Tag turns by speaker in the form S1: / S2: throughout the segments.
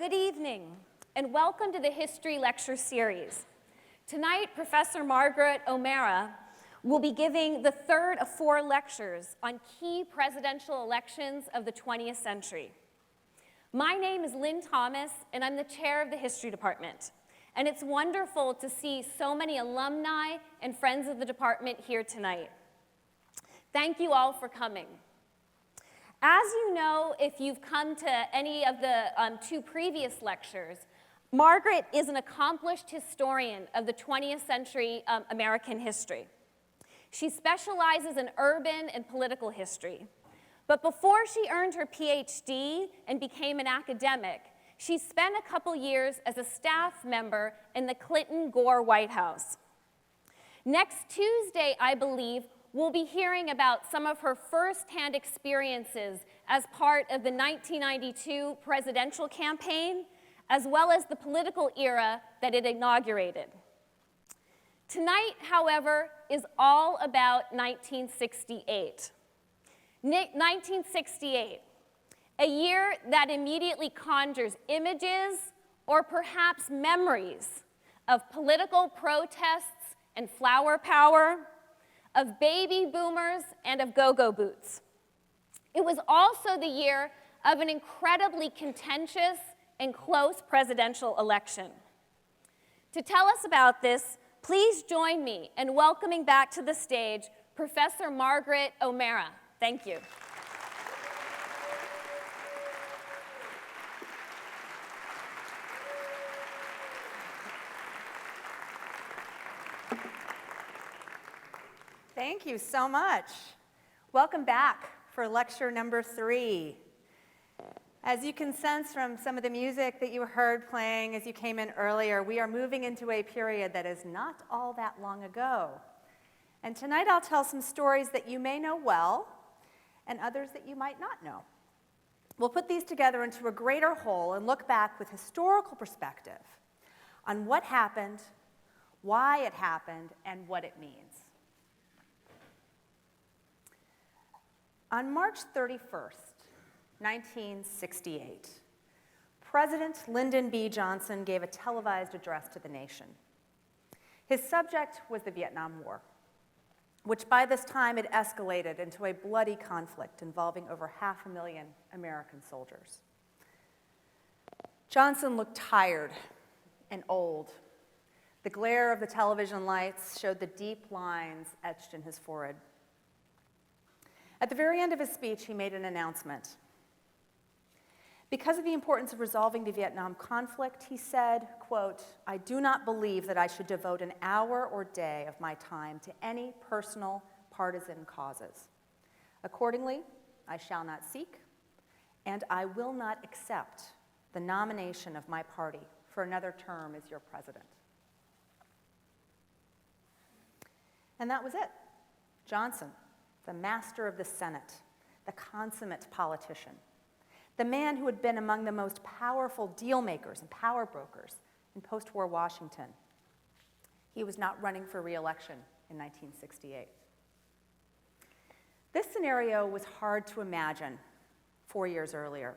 S1: Good evening, and welcome to the History Lecture Series. Tonight, Professor Margaret O'Meara will be giving the third of 4 lectures on key presidential elections of the 20th century. My name is Lynn Thomas, and I'm the chair of the History Department. And it's wonderful to see so many alumni and friends of the department here tonight. Thank you all for coming. As you know, if you've come to any of the 2 previous lectures, Margaret is an accomplished historian of the 20th century American history. She specializes in urban and political history. But before she earned her PhD and became an academic, she spent a couple years as a staff member in the Clinton-Gore White House. Next Tuesday, I believe, we'll be hearing about some of her first-hand experiences as part of the 1992 presidential campaign, as well as the political era that it inaugurated. Tonight, however, is all about 1968. 1968, a year that immediately conjures images or perhaps memories of political protests and flower power, of baby boomers and of go-go boots. It was also the year of an incredibly contentious and close presidential election. To tell us about this, please join me in welcoming back to the stage Professor Margaret O'Meara. Thank you.
S2: Thank you so much. Welcome back for lecture number 3. As you can sense from some of the music that you heard playing as you came in earlier, we are moving into a period that is not all that long ago. And tonight I'll tell some stories that you may know well and others that you might not know. We'll put these together into a greater whole and look back with historical perspective on what happened, why it happened, and what it means. On March 31st, 1968, President Lyndon B. Johnson gave a televised address to the nation. His subject was the Vietnam War, which by this time had escalated into a bloody conflict involving over 500,000 American soldiers. Johnson looked tired and old. The glare of the television lights showed the deep lines etched in his forehead. At the very end of his speech, he made an announcement. Because of the importance of resolving the Vietnam conflict, he said, quote, "I do not believe that I should devote an hour or day of my time to any personal partisan causes. Accordingly, I shall not seek, and I will not accept the nomination of my party for another term as your president." And that was it. Johnson, the master of the Senate, the consummate politician, the man who had been among the most powerful deal makers and power brokers in post-war Washington. He was not running for re-election in 1968. This scenario was hard to imagine 4 years earlier.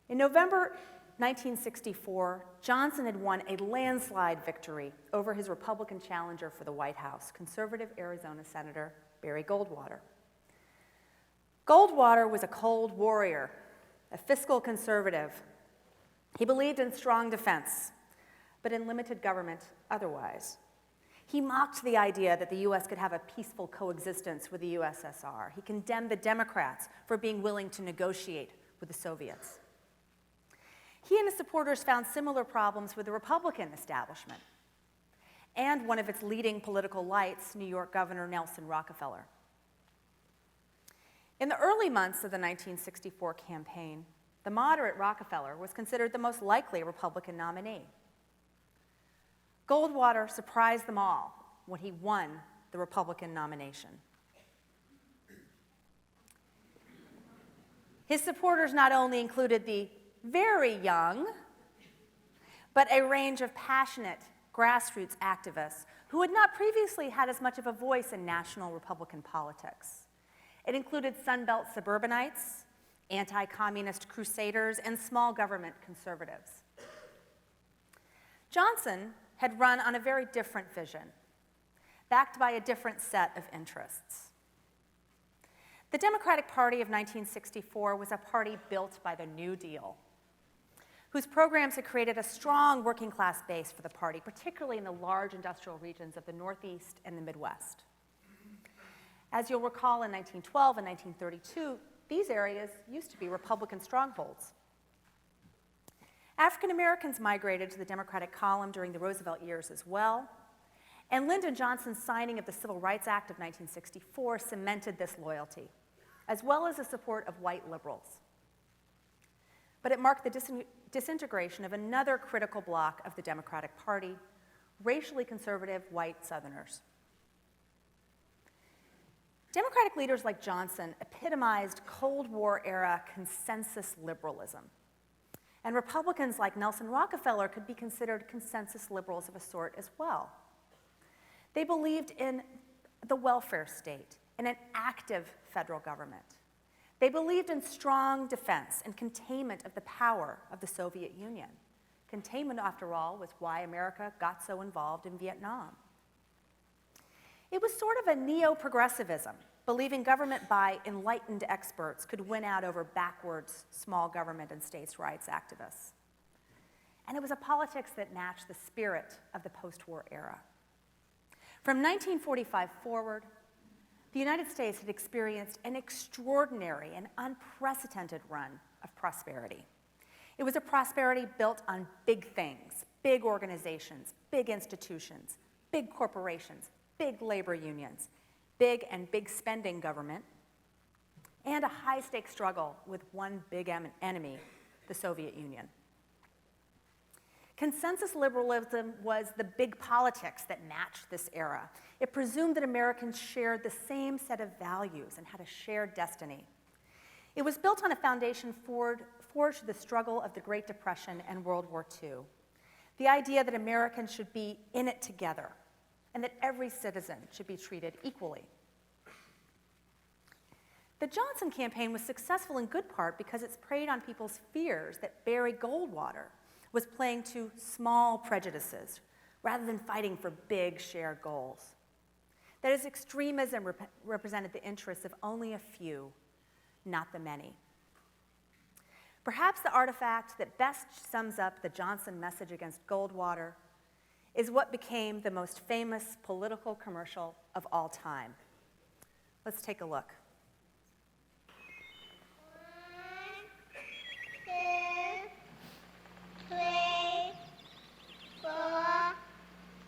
S2: In November 1964, Johnson had won a landslide victory over his Republican challenger for the White House, conservative Arizona Senator Barry Goldwater. Goldwater was a cold warrior, a fiscal conservative. He believed in strong defense, but in limited government otherwise. He mocked the idea that the U.S. could have a peaceful coexistence with the USSR. He condemned the Democrats for being willing to negotiate with the Soviets. He and his supporters found similar problems with the Republican establishment and one of its leading political lights, New York Governor Nelson Rockefeller. In the early months of the 1964 campaign, the moderate Rockefeller was considered the most likely Republican nominee. Goldwater surprised them all when he won the Republican nomination. His supporters not only included the very young, but a range of passionate grassroots activists who had not previously had as much of a voice in national Republican politics. It included Sunbelt suburbanites anti-communist crusaders, and small government conservatives. Johnson had run on a very different vision, backed by a different set of interests. The Democratic Party of 1964 was a party built by the New Deal, whose programs had created a strong working class base for the party, particularly in the large industrial regions of the Northeast and the Midwest. As you'll recall, in 1912 and 1932, these areas used to be Republican strongholds. African Americans migrated to the Democratic column during the Roosevelt years as well, and Lyndon Johnson's signing of the Civil Rights Act of 1964 cemented this loyalty, as well as the support of white liberals. But it marked the disintegration of another critical bloc of the Democratic Party, racially conservative white Southerners. Democratic leaders like Johnson epitomized Cold War-era consensus liberalism, and Republicans like Nelson Rockefeller could be considered consensus liberals of a sort as well. They believed in the welfare state and an active federal government. They believed in strong defense and containment of the power of the Soviet Union. Containment, after all, was why America got so involved in Vietnam. It was sort of a neo-progressivism, believing government by enlightened experts could win out over backwards small government and states' rights activists. And it was a politics that matched the spirit of the post-war era. From 1945 forward, the United States had experienced an extraordinary and unprecedented run of prosperity. It was a prosperity built on big things, big organizations, big institutions, big corporations, big labor unions, big and big spending government, and a high-stakes struggle with one big enemy, the Soviet Union. Consensus liberalism was the big politics that matched this era. It presumed that Americans shared the same set of values and had a shared destiny. It was built on a foundation forged through the struggle of the Great Depression and World War II. The idea that Americans should be in it together and that every citizen should be treated equally. The Johnson campaign was successful in good part because it preyed on people's fears that Barry Goldwater was playing to small prejudices rather than fighting for big shared goals. That his extremism represented the interests of only a few, not the many. Perhaps the artifact that best sums up the Johnson message against Goldwater is what became the most famous political commercial of all time. Let's take a look.
S3: 1, 2, 3, 4,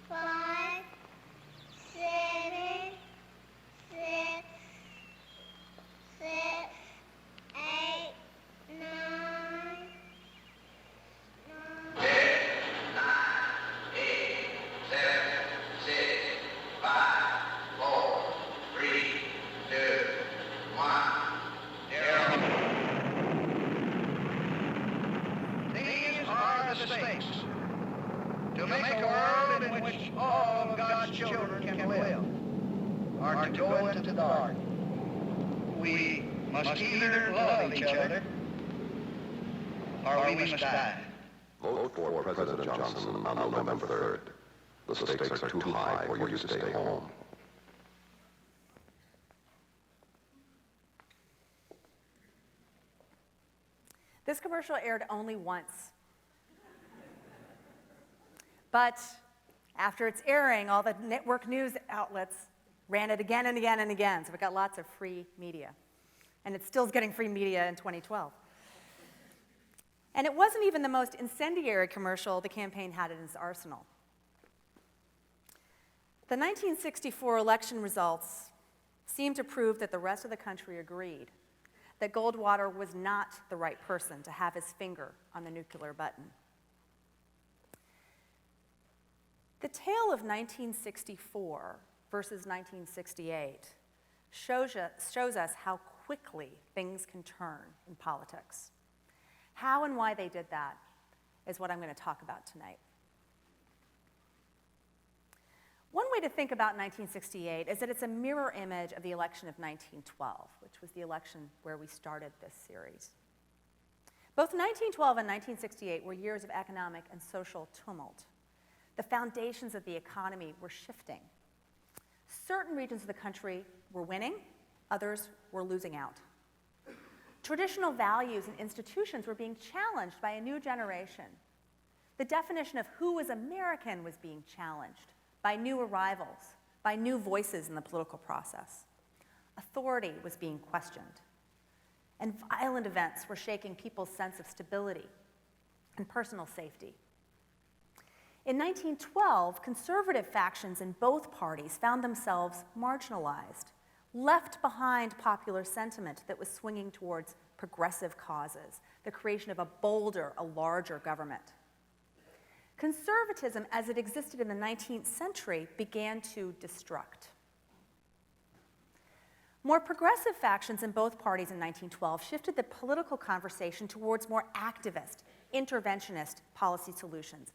S3: 5, 7, 6, 8, 9,
S4: 6, to make a world in which all of God's children can live, or to go into the dark. We must either love each other, or we must die.
S5: Vote for President Johnson on November 3rd. The stakes are too high for you to stay home.
S2: This commercial aired only once. But after its airing, all the network news outlets ran it again and again and again, so we got lots of free media. And it still is getting free media in 2012. And it wasn't even the most incendiary commercial the campaign had in its arsenal. The 1964 election results seemed to prove that the rest of the country agreed that Goldwater was not the right person to have his finger on the nuclear button. The tale of 1964 versus 1968 shows us how quickly things can turn in politics. How and why they did that is what I'm going to talk about tonight. One way to think about 1968 is that it's a mirror image of the election of 1912, which was the election where we started this series. Both 1912 and 1968 were years of economic and social tumult. The foundations of the economy were shifting. Certain regions of the country were winning, others were losing out. Traditional values and institutions were being challenged by a new generation. The definition of who is American was being challenged by new arrivals, by new voices in the political process. Authority was being questioned. And violent events were shaking people's sense of stability and personal safety. In 1912, conservative factions in both parties found themselves marginalized, left behind popular sentiment that was swinging towards progressive causes, the creation of a bolder, a larger government. Conservatism, as it existed in the 19th century, began to destruct. More progressive factions in both parties in 1912 shifted the political conversation towards more activist, interventionist policy solutions.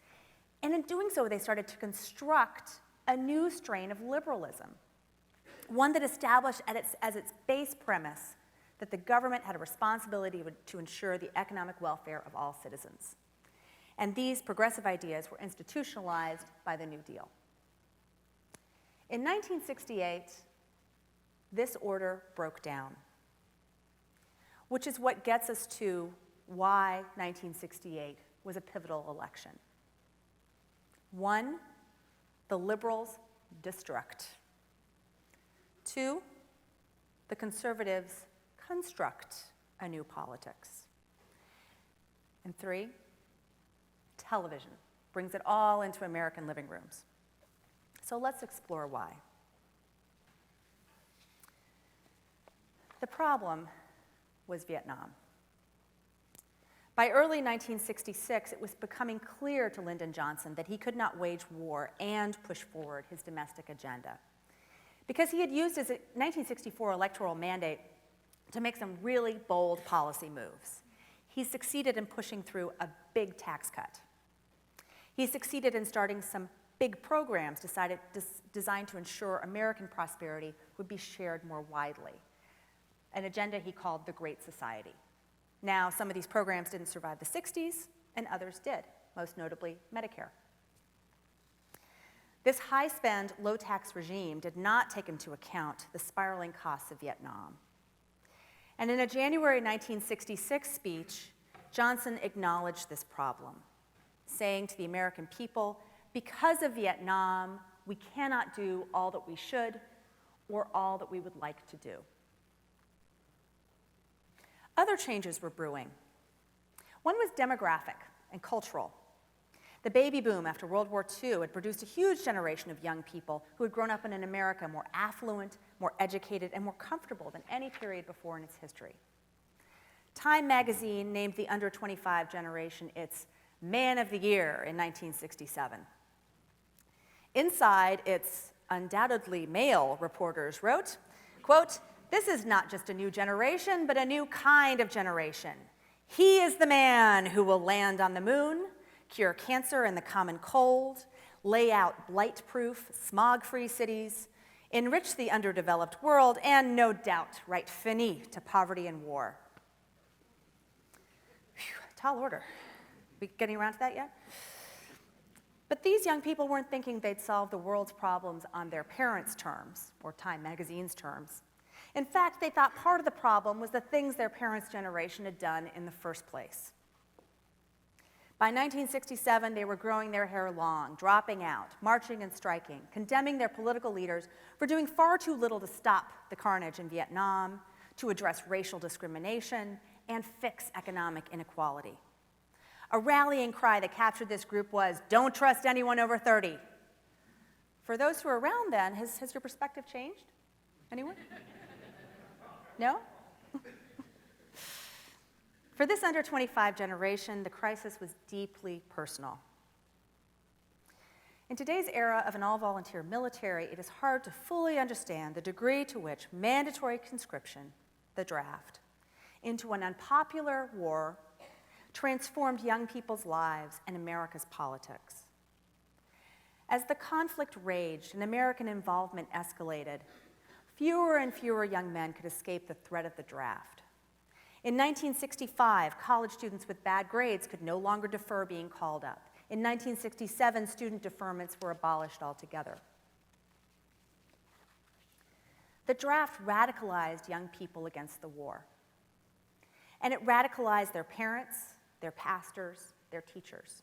S2: And in doing so, they started to construct a new strain of liberalism, one that established as its base premise that the government had a responsibility to ensure the economic welfare of all citizens. And these progressive ideas were institutionalized by the New Deal. In 1968, this order broke down, which is what gets us to why 1968 was a pivotal election. 1, the liberals destruct. 2, the conservatives construct a new politics. And 3, television brings it all into American living rooms. So let's explore why. The problem was Vietnam. By early 1966, it was becoming clear to Lyndon Johnson that he could not wage war and push forward his domestic agenda, because he had used his 1964 electoral mandate to make some really bold policy moves. He succeeded in pushing through a big tax cut. He succeeded in starting some big programs designed to ensure American prosperity would be shared more widely, an agenda he called the Great Society. Now, some of these programs didn't survive the 60s, and others did, most notably Medicare. This high-spend, low-tax regime did not take into account the spiraling costs of Vietnam. And in a January 1966 speech, Johnson acknowledged this problem, saying to the American people, because of Vietnam, we cannot do all that we should or all that we would like to do. Other changes were brewing. One was demographic and cultural. The baby boom after World War II had produced a huge generation of young people who had grown up in an America more affluent, more educated, and more comfortable than any period before in its history. Time magazine named the under 25 generation its Man of the Year in 1967. Inside, its undoubtedly male reporters wrote, quote, "This is not just a new generation, but a new kind of generation. He is the man who will land on the moon, cure cancer and the common cold, lay out blight-proof, smog-free cities, enrich the underdeveloped world, and no doubt write fini to poverty and war." Whew, tall order. We getting around to that yet? But these young people weren't thinking they'd solve the world's problems on their parents' terms or Time magazine's terms. In fact, they thought part of the problem was the things their parents' generation had done in the first place. By 1967, they were growing their hair long, dropping out, marching and striking, condemning their political leaders for doing far too little to stop the carnage in Vietnam, to address racial discrimination, and fix economic inequality. A rallying cry that captured this group was, "Don't trust anyone over 30. For those who were around then, has your perspective changed? Anyone? No? For this under 25 generation, the crisis was deeply personal. In today's era of an all-volunteer military, it is hard to fully understand the degree to which mandatory conscription, the draft, into an unpopular war transformed young people's lives and America's politics. As the conflict raged and American involvement escalated, fewer and fewer young men could escape the threat of the draft. In 1965, college students with bad grades could no longer defer being called up. In 1967, student deferments were abolished altogether. The draft radicalized young people against the war. And it radicalized their parents, their pastors, their teachers.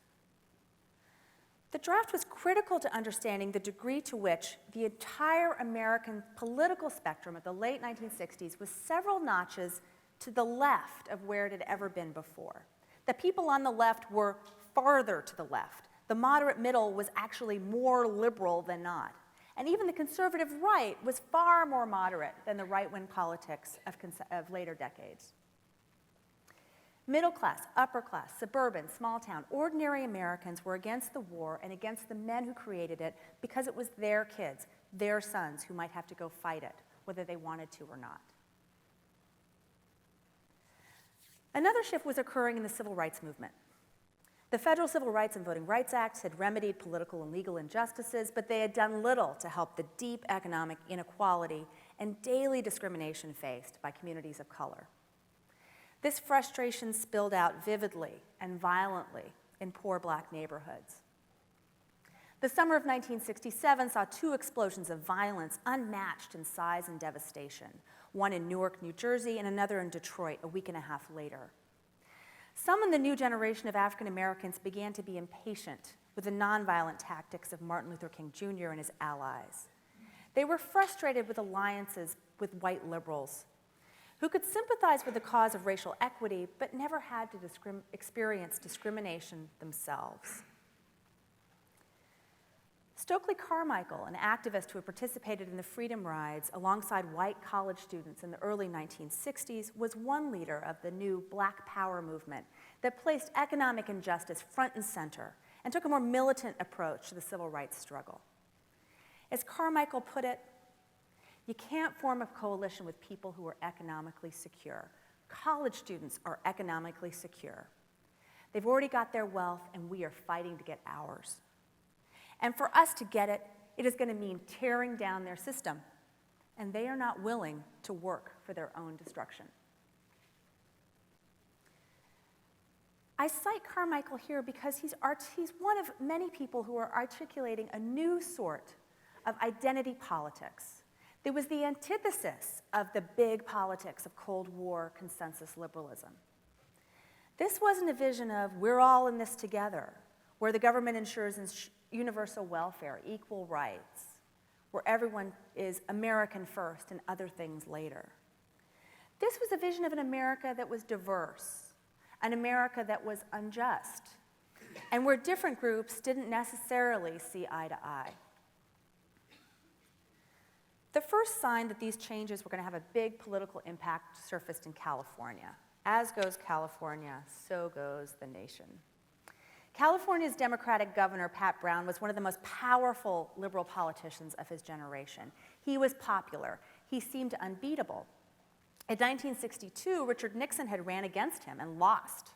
S2: The draft was critical to understanding the degree to which the entire American political spectrum of the late 1960s was several notches to the left of where it had ever been before. The people on the left were farther to the left. The moderate middle was actually more liberal than not. And even the conservative right was far more moderate than the right-wing politics of later decades. Middle class, upper class, suburban, small town, ordinary Americans were against the war and against the men who created it because it was their kids, their sons, who might have to go fight it, whether they wanted to or not. Another shift was occurring in the civil rights movement. The Federal Civil Rights and Voting Rights Acts had remedied political and legal injustices, but they had done little to help the deep economic inequality and daily discrimination faced by communities of color. This frustration spilled out vividly and violently in poor black neighborhoods. The summer of 1967 saw two explosions of violence unmatched in size and devastation, one in Newark, New Jersey, and another in Detroit a week and a half later. Some in the new generation of African Americans began to be impatient with the nonviolent tactics of Martin Luther King Jr. and his allies. They were frustrated with alliances with white liberals who could sympathize with the cause of racial equity but never had to experience discrimination themselves. Stokely Carmichael, an activist who had participated in the freedom rides alongside white college students in the early 1960s, was one leader of the new Black Power movement that placed economic injustice front and center and took a more militant approach to the civil rights struggle. As Carmichael put it, you can't form a coalition with people who are economically secure. College students are economically secure. They've already got their wealth, and we are fighting to get ours. And for us to get it, it is going to mean tearing down their system, and they are not willing to work for their own destruction. I cite Carmichael here because he's one of many people who are articulating a new sort of identity politics. There was the antithesis of the big politics of Cold War consensus liberalism. This wasn't a vision of we're all in this together, where the government ensures universal welfare, equal rights, where everyone is American first and other things later. This was a vision of an America that was diverse, an America that was unjust, and where different groups didn't necessarily see eye to eye. The first sign that these changes were going to have a big political impact surfaced in California. As goes California, so goes the nation. California's Democratic governor, Pat Brown, was one of the most powerful liberal politicians of his generation. He was popular. He seemed unbeatable. In 1962, Richard Nixon had ran against him and lost.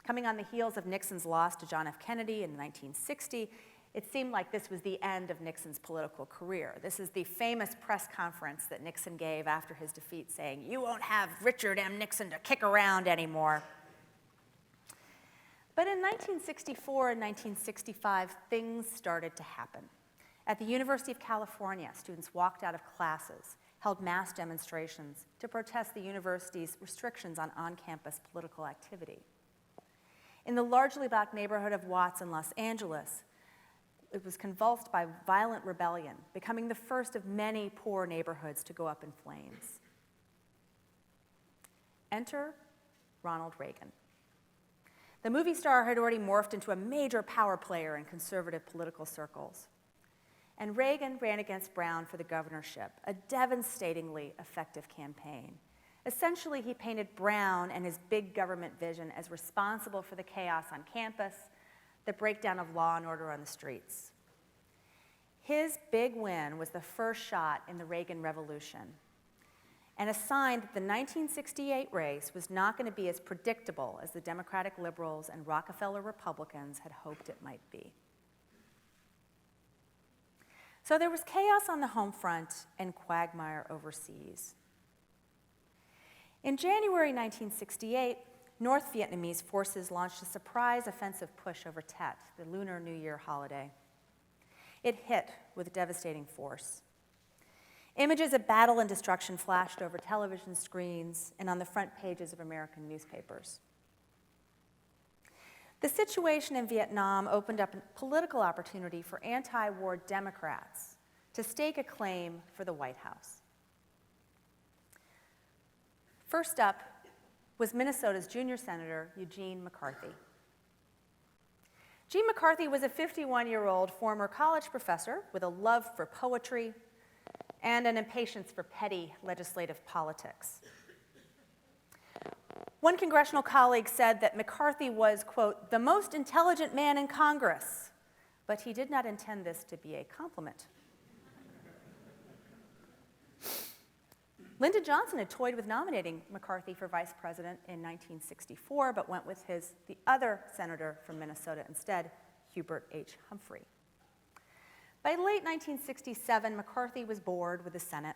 S2: Coming on the heels of Nixon's loss to John F. Kennedy in 1960, it seemed like this was the end of Nixon's political career. This is the famous press conference that Nixon gave after his defeat, saying, "You won't have Richard M. Nixon to kick around anymore." But in 1964 and 1965, things started to happen. At the University of California, students walked out of classes, held mass demonstrations to protest the university's restrictions on on-campus political activity. In the largely black neighborhood of Watts in Los Angeles, it was convulsed by violent rebellion, becoming the first of many poor neighborhoods to go up in flames. Enter Ronald Reagan. The movie star had already morphed into a major power player in conservative political circles. And Reagan ran against Brown for the governorship, a devastatingly effective campaign. Essentially, he painted Brown and his big government vision as responsible for the chaos on campus, the breakdown of law and order on the streets. His big win was the first shot in the Reagan Revolution, and a sign that the 1968 race was not going to be as predictable as the Democratic liberals and Rockefeller Republicans had hoped it might be. So there was chaos on the home front and quagmire overseas. In January 1968, North Vietnamese forces launched a surprise offensive push over Tet, the Lunar New Year holiday. It hit with devastating force. Images of battle and destruction flashed over television screens and on the front pages of American newspapers. The situation in Vietnam opened up a political opportunity for anti-war Democrats to stake a claim for the White House. First up was Minnesota's junior senator, Eugene McCarthy. Gene McCarthy was a 51-year-old former college professor with a love for poetry and an impatience for petty legislative politics. One congressional colleague said that McCarthy was, quote, the most intelligent man in Congress, but he did not intend this to be a compliment. Lyndon Johnson had toyed with nominating McCarthy for vice president in 1964, but went with the other senator from Minnesota instead, Hubert H. Humphrey. By late 1967, McCarthy was bored with the Senate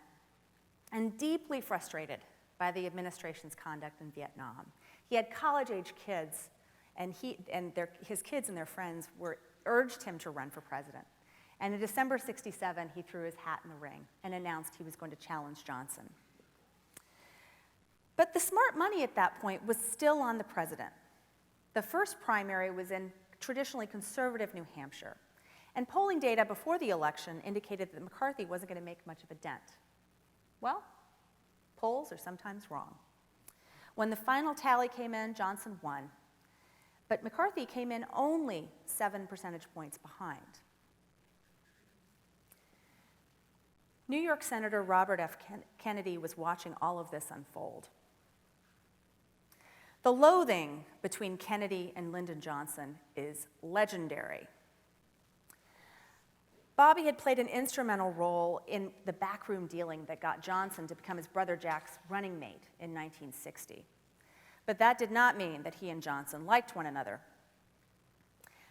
S2: and deeply frustrated by the administration's conduct in Vietnam. He had college-age kids, and his kids and their friends urged him to run for president. And in December '67, he threw his hat in the ring and announced he was going to challenge Johnson. But the smart money at that point was still on the president. The first primary was in traditionally conservative New Hampshire, and polling data before the election indicated that McCarthy wasn't going to make much of a dent. Well, polls are sometimes wrong. When the final tally came in, Johnson won, but McCarthy came in only 7 percentage points behind. New York Senator Robert F. Kennedy was watching all of this unfold. The loathing between Kennedy and Lyndon Johnson is legendary. Bobby had played an instrumental role in the backroom dealing that got Johnson to become his brother Jack's running mate in 1960. But that did not mean that he and Johnson liked one another.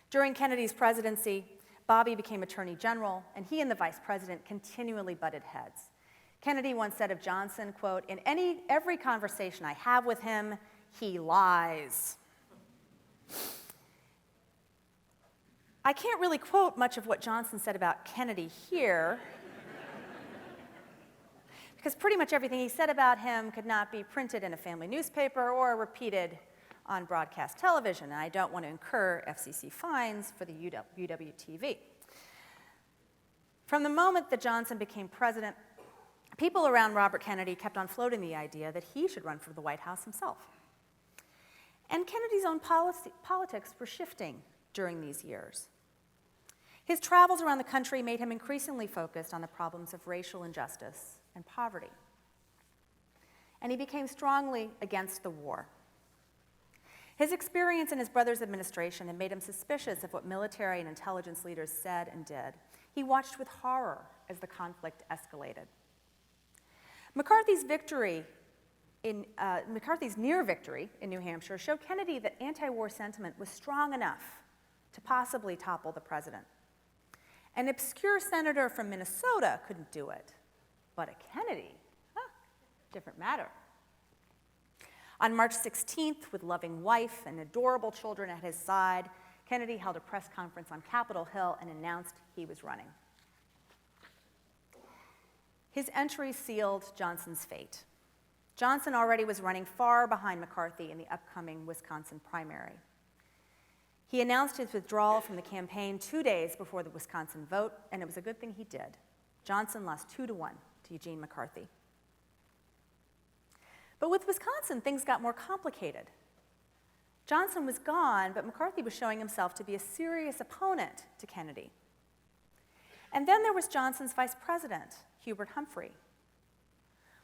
S2: During Kennedy's presidency, Bobby became Attorney General, and he and the Vice President continually butted heads. Kennedy once said of Johnson, quote, "In every conversation I have with him, he lies." I can't really quote much of what Johnson said about Kennedy here, because pretty much everything he said about him could not be printed in a family newspaper or repeated on broadcast television, and I don't want to incur FCC fines for the UWTV. From the moment that Johnson became president, people around Robert Kennedy kept on floating the idea that he should run for the White House himself. And Kennedy's own politics were shifting during these years. His travels around the country made him increasingly focused on the problems of racial injustice and poverty. And he became strongly against the war. His experience in his brother's administration had made him suspicious of what military and intelligence leaders said and did. He watched with horror as the conflict escalated. McCarthy's near victory in New Hampshire showed Kennedy that anti-war sentiment was strong enough to possibly topple the president. An obscure senator from Minnesota couldn't do it, but a Kennedy, different matter. On March 16th, with loving wife and adorable children at his side, Kennedy held a press conference on Capitol Hill and announced he was running. His entry sealed Johnson's fate. Johnson already was running far behind McCarthy in the upcoming Wisconsin primary. He announced his withdrawal from the campaign 2 days before the Wisconsin vote, and it was a good thing he did. Johnson lost 2-1 to Eugene McCarthy. But with Wisconsin, things got more complicated. Johnson was gone, but McCarthy was showing himself to be a serious opponent to Kennedy. And then there was Johnson's vice president, Hubert Humphrey.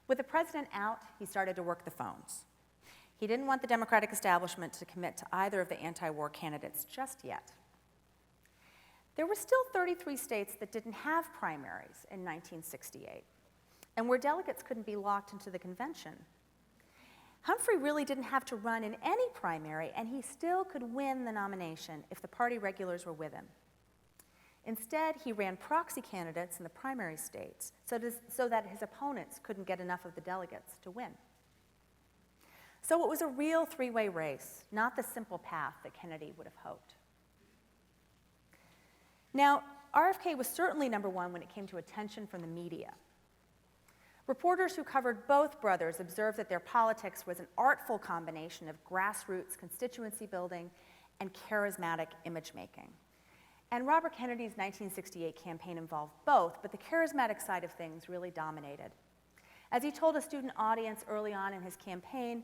S2: With the president out, he started to work the phones. He didn't want the Democratic establishment to commit to either of the anti-war candidates just yet. There were still 33 states that didn't have primaries in 1968, and where delegates couldn't be locked into the convention. Humphrey really didn't have to run in any primary, and he still could win the nomination if the party regulars were with him. Instead, he ran proxy candidates in the primary states so that his opponents couldn't get enough of the delegates to win. So it was a real three-way race, not the simple path that Kennedy would have hoped. Now, RFK was certainly number one when it came to attention from the media. Reporters who covered both brothers observed that their politics was an artful combination of grassroots constituency building and charismatic image making. And Robert Kennedy's 1968 campaign involved both, but the charismatic side of things really dominated. As he told a student audience early on in his campaign,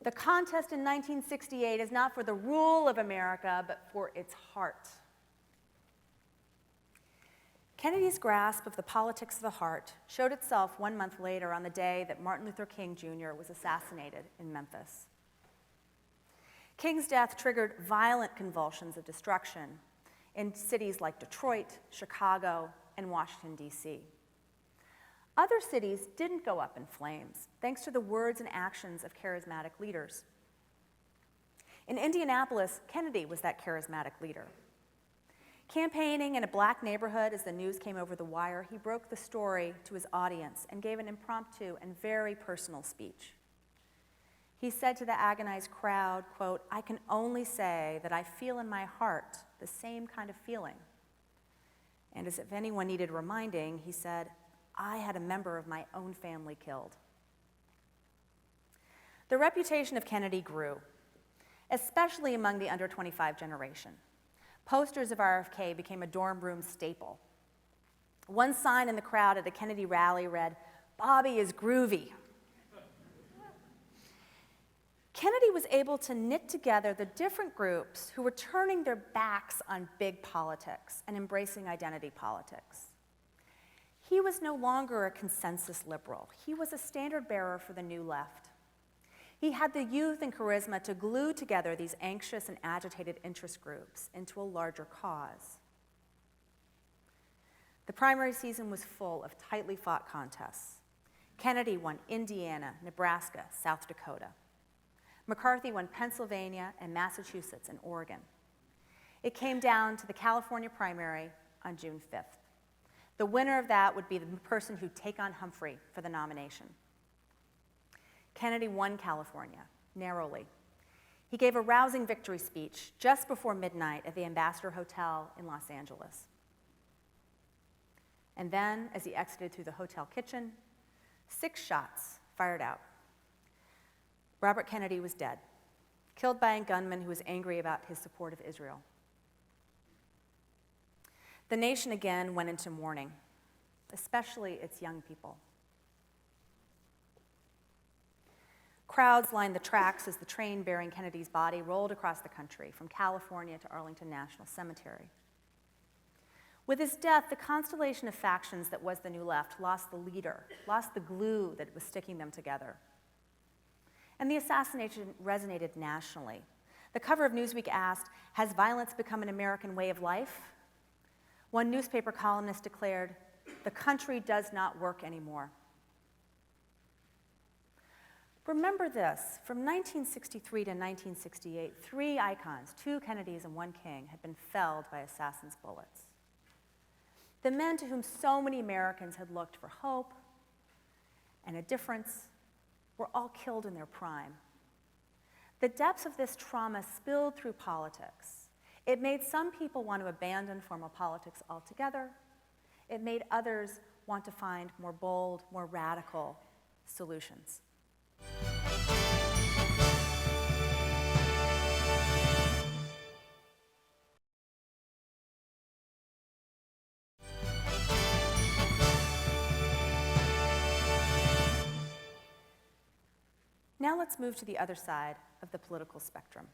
S2: the contest in 1968 is not for the rule of America, but for its heart. Kennedy's grasp of the politics of the heart showed itself 1 month later on the day that Martin Luther King Jr. was assassinated in Memphis. King's death triggered violent convulsions of destruction in cities like Detroit, Chicago, and Washington, D.C. Other cities didn't go up in flames, thanks to the words and actions of charismatic leaders. In Indianapolis, Kennedy was that charismatic leader. Campaigning in a black neighborhood as the news came over the wire, he broke the story to his audience and gave an impromptu and very personal speech. He said to the agonized crowd, quote, "I can only say that I feel in my heart the same kind of feeling." And as if anyone needed reminding, he said, "I had a member of my own family killed." The reputation of Kennedy grew, especially among the under 25 generation. Posters of RFK became a dorm room staple. One sign in the crowd at a Kennedy rally read, "Bobby is groovy." Kennedy was able to knit together the different groups who were turning their backs on big politics and embracing identity politics. He was no longer a consensus liberal. He was a standard bearer for the new left. He had the youth and charisma to glue together these anxious and agitated interest groups into a larger cause. The primary season was full of tightly fought contests. Kennedy won Indiana, Nebraska, South Dakota. McCarthy won Pennsylvania and Massachusetts and Oregon. It came down to the California primary on June 5th. The winner of that would be the person who'd take on Humphrey for the nomination. Kennedy won California, narrowly. He gave a rousing victory speech just before midnight at the Ambassador Hotel in Los Angeles. And then, as he exited through the hotel kitchen, 6 shots fired out. Robert Kennedy was dead, killed by a gunman who was angry about his support of Israel. The nation again went into mourning, especially its young people. Crowds lined the tracks as the train bearing Kennedy's body rolled across the country from California to Arlington National Cemetery. With his death, the constellation of factions that was the New Left lost the leader, lost the glue that was sticking them together. And the assassination resonated nationally. The cover of Newsweek asked, "Has violence become an American way of life?" One newspaper columnist declared, "The country does not work anymore." Remember this, from 1963 to 1968, 3 icons, 2 Kennedys and 1 King, had been felled by assassins' bullets. The men to whom so many Americans had looked for hope and a difference were all killed in their prime. The depths of this trauma spilled through politics. It made some people want to abandon formal politics altogether. It made others want to find more bold, more radical solutions. Now let's move to the other side of the political spectrum.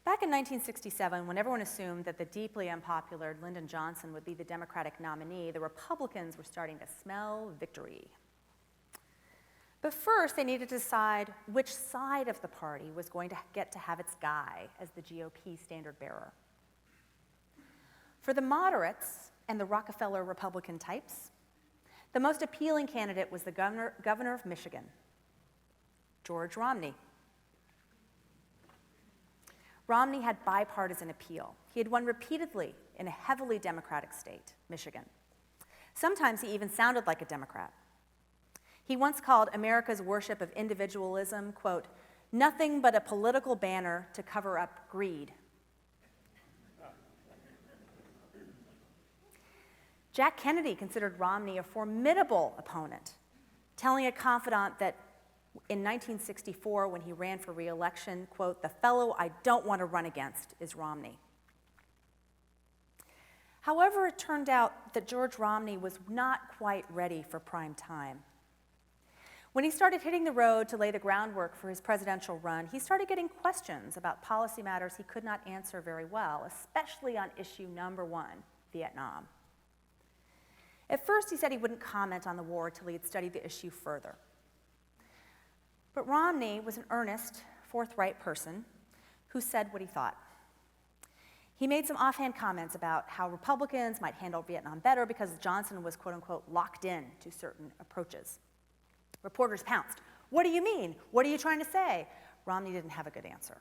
S2: Back in 1967, when everyone assumed that the deeply unpopular Lyndon Johnson would be the Democratic nominee, the Republicans were starting to smell victory. But first, they needed to decide which side of the party was going to get to have its guy as the GOP standard bearer. For the moderates and the Rockefeller Republican types, the most appealing candidate was the governor of Michigan, George Romney. Romney had bipartisan appeal. He had won repeatedly in a heavily Democratic state, Michigan. Sometimes he even sounded like a Democrat. He once called America's worship of individualism, quote, nothing but a political banner to cover up greed. Jack Kennedy considered Romney a formidable opponent, telling a confidant that in 1964, when he ran for re-election, quote, the fellow I don't want to run against is Romney. However, it turned out that George Romney was not quite ready for prime time. When he started hitting the road to lay the groundwork for his presidential run, he started getting questions about policy matters he could not answer very well, especially on issue number one, Vietnam. At first, he said he wouldn't comment on the war until he had studied the issue further. But Romney was an earnest, forthright person who said what he thought. He made some offhand comments about how Republicans might handle Vietnam better because Johnson was, quote unquote, locked in to certain approaches. Reporters pounced. What do you mean? What are you trying to say? Romney didn't have a good answer.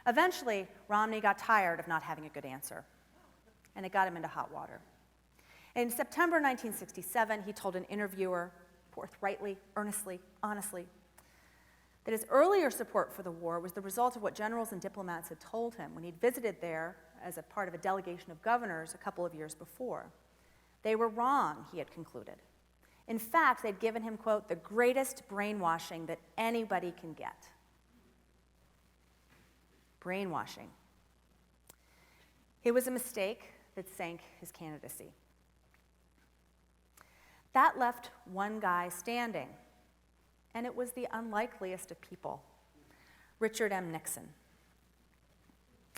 S2: Eventually, Romney got tired of not having a good answer, and it got him into hot water. In September 1967, he told an interviewer, forthrightly, earnestly, honestly, that his earlier support for the war was the result of what generals and diplomats had told him when he'd visited there as a part of a delegation of governors a couple of years before. They were wrong, he had concluded. In fact, they'd given him, quote, the greatest brainwashing that anybody can get. Brainwashing. It was a mistake that sank his candidacy. That left one guy standing, and it was the unlikeliest of people, Richard M. Nixon.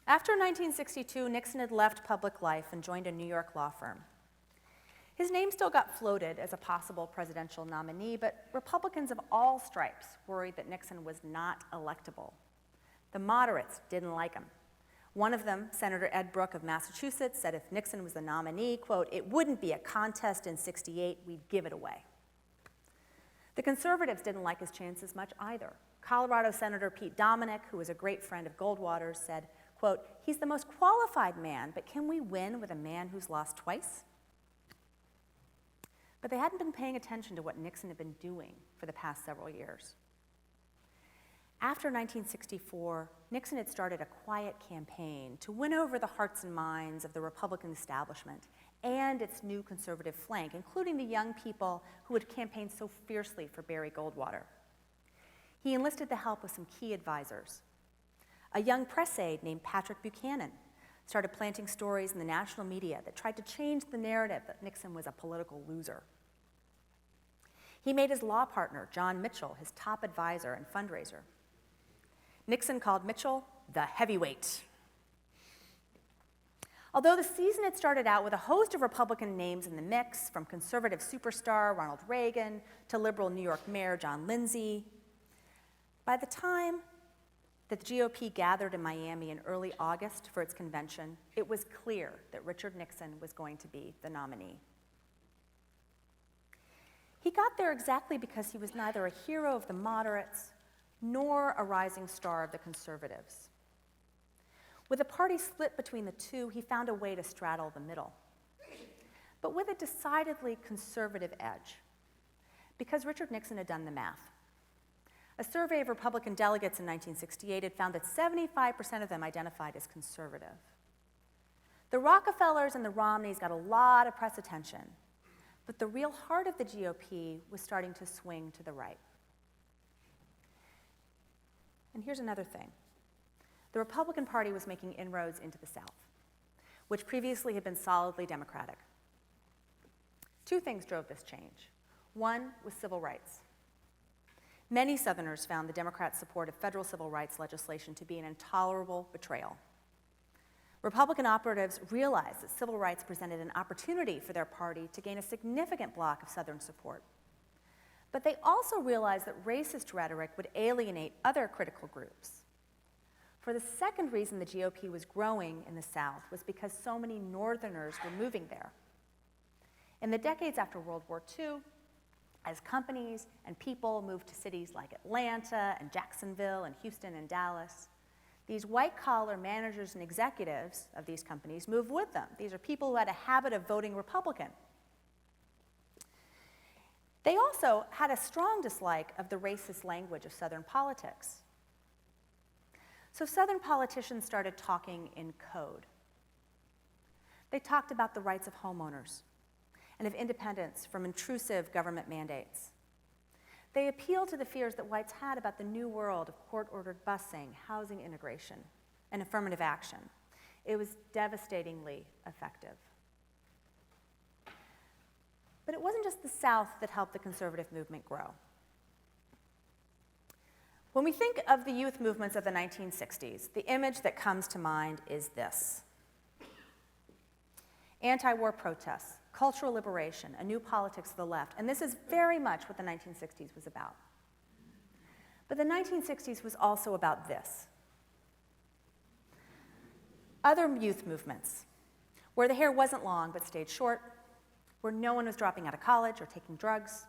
S2: After 1962, Nixon had left public life and joined a New York law firm. His name still got floated as a possible presidential nominee, but Republicans of all stripes worried that Nixon was not electable. The moderates didn't like him. One of them, Senator Ed Brooke of Massachusetts, said if Nixon was the nominee, quote, it wouldn't be a contest in '68, we'd give it away. The conservatives didn't like his chances much either. Colorado Senator Pete Dominick, who was a great friend of Goldwater's, said, quote, he's the most qualified man, but can we win with a man who's lost twice? But they hadn't been paying attention to what Nixon had been doing for the past several years. After 1964, Nixon had started a quiet campaign to win over the hearts and minds of the Republican establishment and its new conservative flank, including the young people who had campaigned so fiercely for Barry Goldwater. He enlisted the help of some key advisors. A young press aide named Patrick Buchanan started planting stories in the national media that tried to change the narrative that Nixon was a political loser. He made his law partner, John Mitchell, his top advisor and fundraiser. Nixon called Mitchell the heavyweight. Although the season had started out with a host of Republican names in the mix, from conservative superstar Ronald Reagan to liberal New York Mayor John Lindsay, by the time that the GOP gathered in Miami in early August for its convention, it was clear that Richard Nixon was going to be the nominee. He got there exactly because he was neither a hero of the moderates nor a rising star of the conservatives. With the party split between the two, he found a way to straddle the middle, but with a decidedly conservative edge, because Richard Nixon had done the math. A survey of Republican delegates in 1968 had found that 75% of them identified as conservative. The Rockefellers and the Romneys got a lot of press attention, but the real heart of the GOP was starting to swing to the right. And here's another thing. The Republican Party was making inroads into the South, which previously had been solidly Democratic. Two things drove this change. One was civil rights. Many Southerners found the Democrats' support of federal civil rights legislation to be an intolerable betrayal. Republican operatives realized that civil rights presented an opportunity for their party to gain a significant block of Southern support. But they also realized that racist rhetoric would alienate other critical groups. For the second reason the GOP was growing in the South was because so many Northerners were moving there. In the decades after World War II, as companies and people moved to cities like Atlanta and Jacksonville and Houston and Dallas, These white-collar managers and executives of these companies moved with them. These are people who had a habit of voting Republican. They also had a strong dislike of the racist language of Southern politics. So Southern politicians started talking in code. They talked about the rights of homeowners and of independence from intrusive government mandates. They appealed to the fears that whites had about the new world of court-ordered busing, housing integration, and affirmative action. It was devastatingly effective. But it wasn't just the South that helped the conservative movement grow. When we think of the youth movements of the 1960s, the image that comes to mind is this: anti-war protests, cultural liberation, a new politics of the left, and this is very much what the 1960s was about. But the 1960s was also about this: other youth movements, where the hair wasn't long but stayed short, where no one was dropping out of college or taking drugs,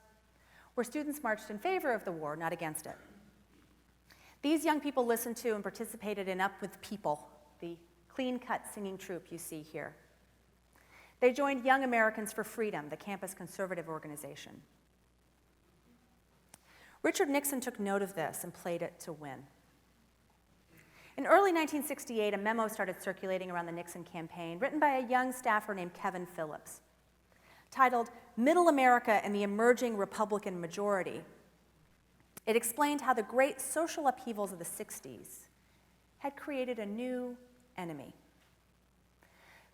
S2: where students marched in favor of the war, not against it. These young people listened to and participated in Up With People, the clean-cut singing troupe you see here. They joined Young Americans for Freedom, the campus conservative organization. Richard Nixon took note of this and played it to win. In early 1968, a memo started circulating around the Nixon campaign, written by a young staffer named Kevin Phillips, titled "Middle America and the Emerging Republican Majority." It explained how the great social upheavals of the 60s had created a new enemy.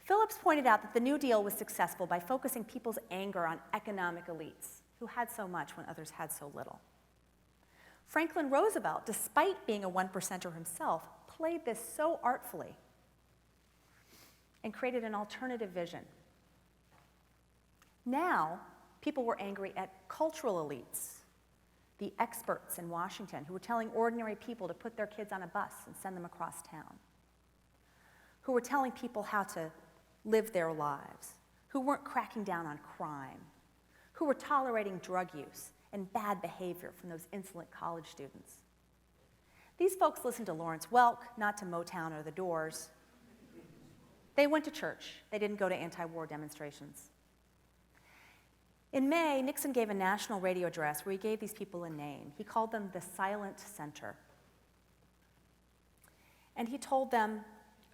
S2: Phillips pointed out that the New Deal was successful by focusing people's anger on economic elites who had so much when others had so little. Franklin Roosevelt, despite being a one-percenter himself, played this so artfully and created an alternative vision. Now, people were angry at cultural elites, the experts in Washington who were telling ordinary people to put their kids on a bus and send them across town, who were telling people how to live their lives, who weren't cracking down on crime, who were tolerating drug use and bad behavior from those insolent college students. These folks listened to Lawrence Welk, not to Motown or the Doors. They went to church. They didn't go to anti-war demonstrations. In May, Nixon gave a national radio address where he gave these people a name. He called them the Silent Center. And he told them,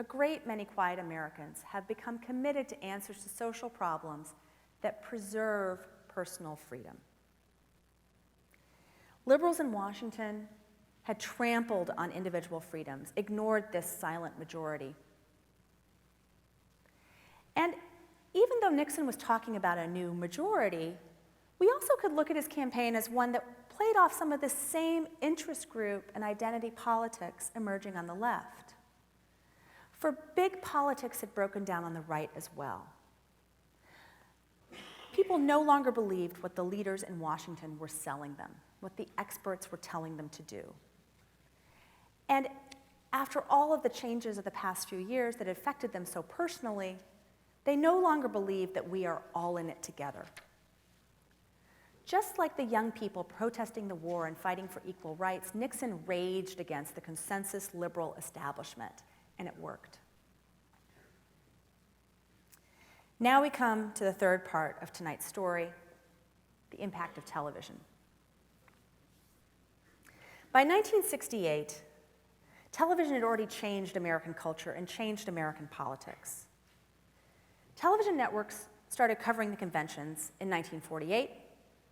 S2: a great many quiet Americans have become committed to answers to social problems that preserve personal freedom. Liberals in Washington had trampled on individual freedoms, ignored this silent majority. And even though Nixon was talking about a new majority, we also could look at his campaign as one that played off some of the same interest group and identity politics emerging on the left. For big politics had broken down on the right as well. People no longer believed what the leaders in Washington were selling them, what the experts were telling them to do. And after all of the changes of the past few years that affected them so personally, they no longer believed that we are all in it together. Just like the young people protesting the war and fighting for equal rights, Nixon raged against the consensus liberal establishment, and it worked. Now we come to the third part of tonight's story, the impact of television. By 1968, television had already changed American culture and changed American politics. Television networks started covering the conventions in 1948.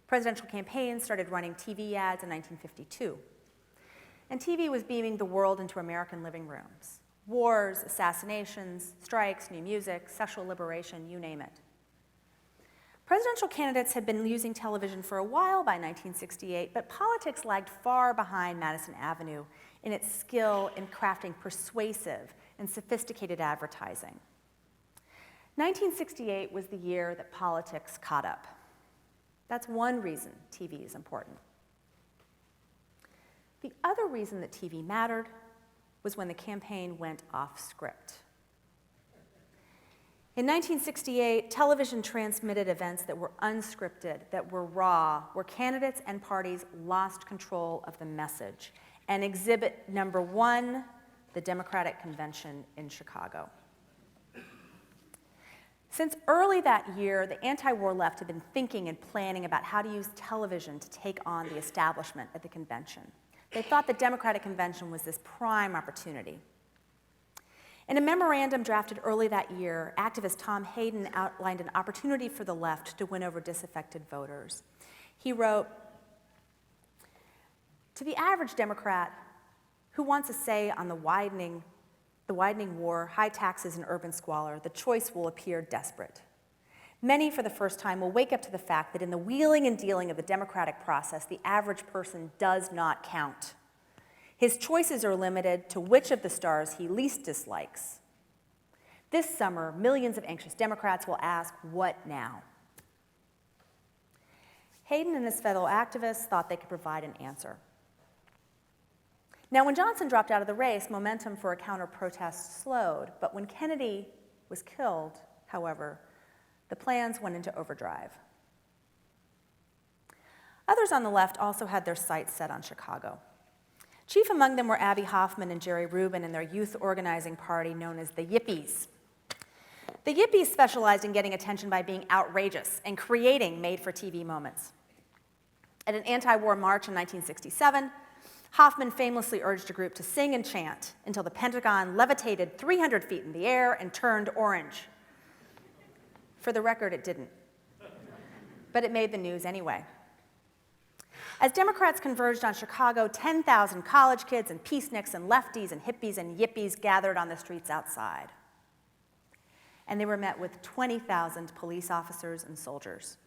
S2: Presidential campaigns started running TV ads in 1952. And TV was beaming the world into American living rooms. Wars, assassinations, strikes, new music, sexual liberation, you name it. Presidential candidates had been using television for a while by 1968, but politics lagged far behind Madison Avenue in its skill in crafting persuasive and sophisticated advertising. 1968 was the year that politics caught up. That's one reason TV is important. The other reason that TV mattered was when the campaign went off script. In 1968, television transmitted events that were unscripted, that were raw, where candidates and parties lost control of the message. And exhibit number one, the Democratic Convention in Chicago. Since early that year, the anti-war left had been thinking and planning about how to use television to take on the establishment at the convention. They thought the Democratic Convention was this prime opportunity. In a memorandum drafted early that year, activist Tom Hayden outlined an opportunity for the left to win over disaffected voters. He wrote, "To the average Democrat who wants a say on the widening war, high taxes, and urban squalor, the choice will appear desperate. Many, for the first time, will wake up to the fact that in the wheeling and dealing of the democratic process, the average person does not count. His choices are limited to which of the stars he least dislikes. This summer, millions of anxious Democrats will ask, what now?" Hayden and his fellow activists thought they could provide an answer. Now, when Johnson dropped out of the race, momentum for a counter-protest slowed, but when Kennedy was killed, however, the plans went into overdrive. Others on the left also had their sights set on Chicago. Chief among them were Abby Hoffman and Jerry Rubin and their youth organizing party known as the Yippies. The Yippies specialized in getting attention by being outrageous and creating made-for-TV moments. At an anti-war march in 1967, Hoffman famously urged a group to sing and chant until the Pentagon levitated 300 feet in the air and turned orange. For the record, it didn't. But it made the news anyway. As Democrats converged on Chicago, 10,000 college kids and peaceniks and lefties and hippies and yippies gathered on the streets outside. And they were met with 20,000 police officers and soldiers.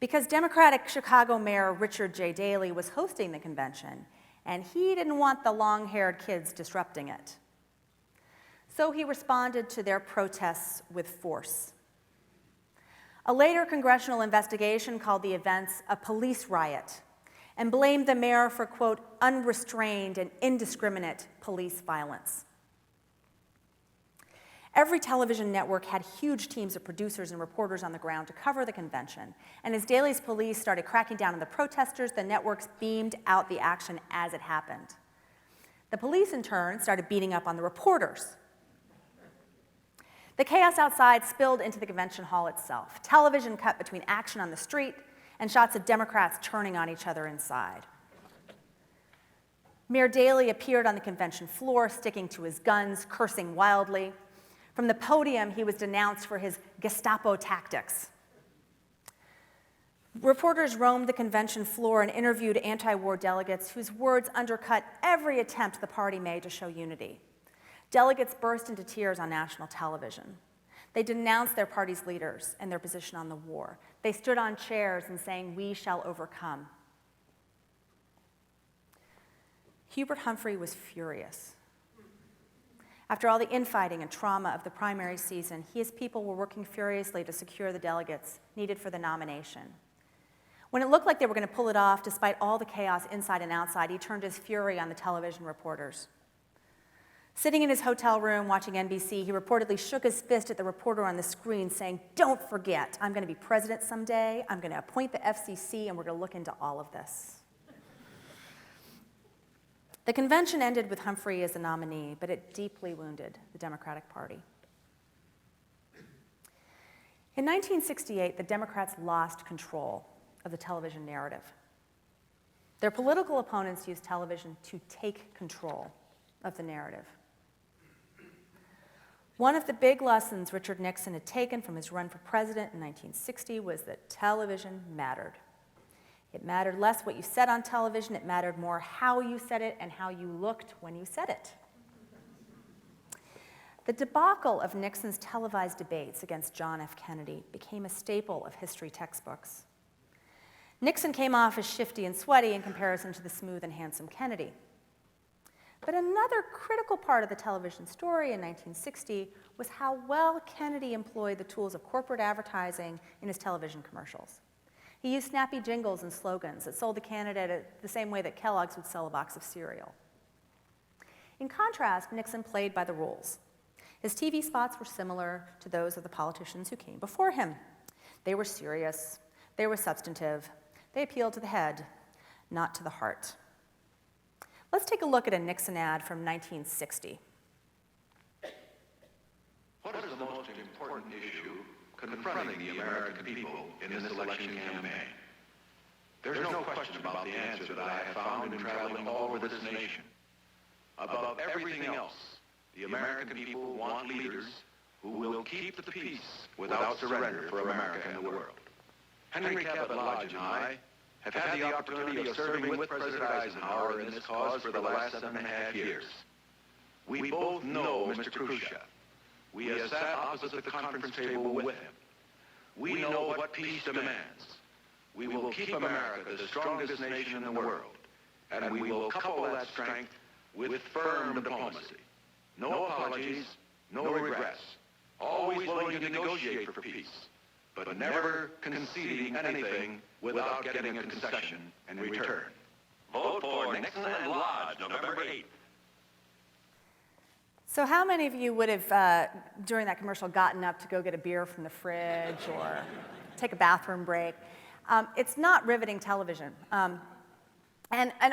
S2: Because Democratic Chicago Mayor Richard J. Daley was hosting the convention, and he didn't want the long-haired kids disrupting it. So he responded to their protests with force. A later congressional investigation called the events a police riot and blamed the mayor for, quote, unrestrained and indiscriminate police violence. Every television network had huge teams of producers and reporters on the ground to cover the convention, and as Daley's police started cracking down on the protesters, the networks beamed out the action as it happened. The police, in turn, started beating up on the reporters. The chaos outside spilled into the convention hall itself. Television cut between action on the street and shots of Democrats turning on each other inside. Mayor Daley appeared on the convention floor, sticking to his guns, cursing wildly. From the podium, he was denounced for his Gestapo tactics. Reporters roamed the convention floor and interviewed anti-war delegates whose words undercut every attempt the party made to show unity. Delegates burst into tears on national television. They denounced their party's leaders and their position on the war. They stood on chairs and sang, "We shall overcome." Hubert Humphrey was furious. After all the infighting and trauma of the primary season, he and his people were working furiously to secure the delegates needed for the nomination. When it looked like they were going to pull it off, despite all the chaos inside and outside, he turned his fury on the television reporters. Sitting in his hotel room watching NBC, he reportedly shook his fist at the reporter on the screen, saying, "Don't forget, I'm going to be president someday, I'm going to appoint the FCC, and we're going to look into all of this." The convention ended with Humphrey as the nominee, but it deeply wounded the Democratic Party. In 1968, the Democrats lost control of the television narrative. Their political opponents used television to take control of the narrative. One of the big lessons Richard Nixon had taken from his run for president in 1960 was that television mattered. It mattered less what you said on television, it mattered more how you said it and how you looked when you said it. The debacle of Nixon's televised debates against John F. Kennedy became a staple of history textbooks. Nixon came off as shifty and sweaty in comparison to the smooth and handsome Kennedy. But another critical part of the television story in 1960 was how well Kennedy employed the tools of corporate advertising in his television commercials. He used snappy jingles and slogans that sold the candidate the same way that Kellogg's would sell a box of cereal. In contrast, Nixon played by the rules. His TV spots were similar to those of the politicians who came before him. They were serious, they were substantive, they appealed to the head, not to the heart. Let's take a look at a Nixon ad from 1960.
S5: What is the most important issue confronting the American people in this election campaign? There's no question about the answer that I have found in traveling all over this nation. Above everything else, the American people want leaders who will keep the peace without surrender for America and the world. Henry Cabot Lodge and I have had the opportunity of serving with President Eisenhower in this cause for the last 7.5 years. We both know Mr. Khrushchev. We have sat opposite the conference table with him. We know what peace demands. We will keep America the strongest nation in the world, and we will couple that strength with firm diplomacy. No apologies, no regrets. Always willing to negotiate for peace, but never conceding anything without getting a concession in return.
S6: Vote for Nixon and Lodge, November 8th.
S2: So how many of you would have, during that commercial, gotten up to go get a beer from the fridge or take a bathroom break? It's not riveting television. And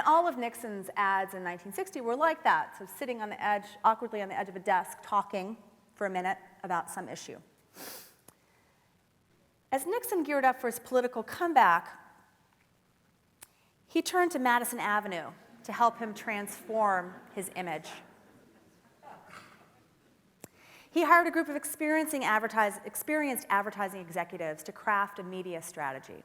S2: all of Nixon's ads in 1960 were like that, so sitting on the edge, awkwardly on the edge of a desk, talking for a minute about some issue. As Nixon geared up for his political comeback, he turned to Madison Avenue to help him transform his image. He hired a group of experienced advertising executives to craft a media strategy.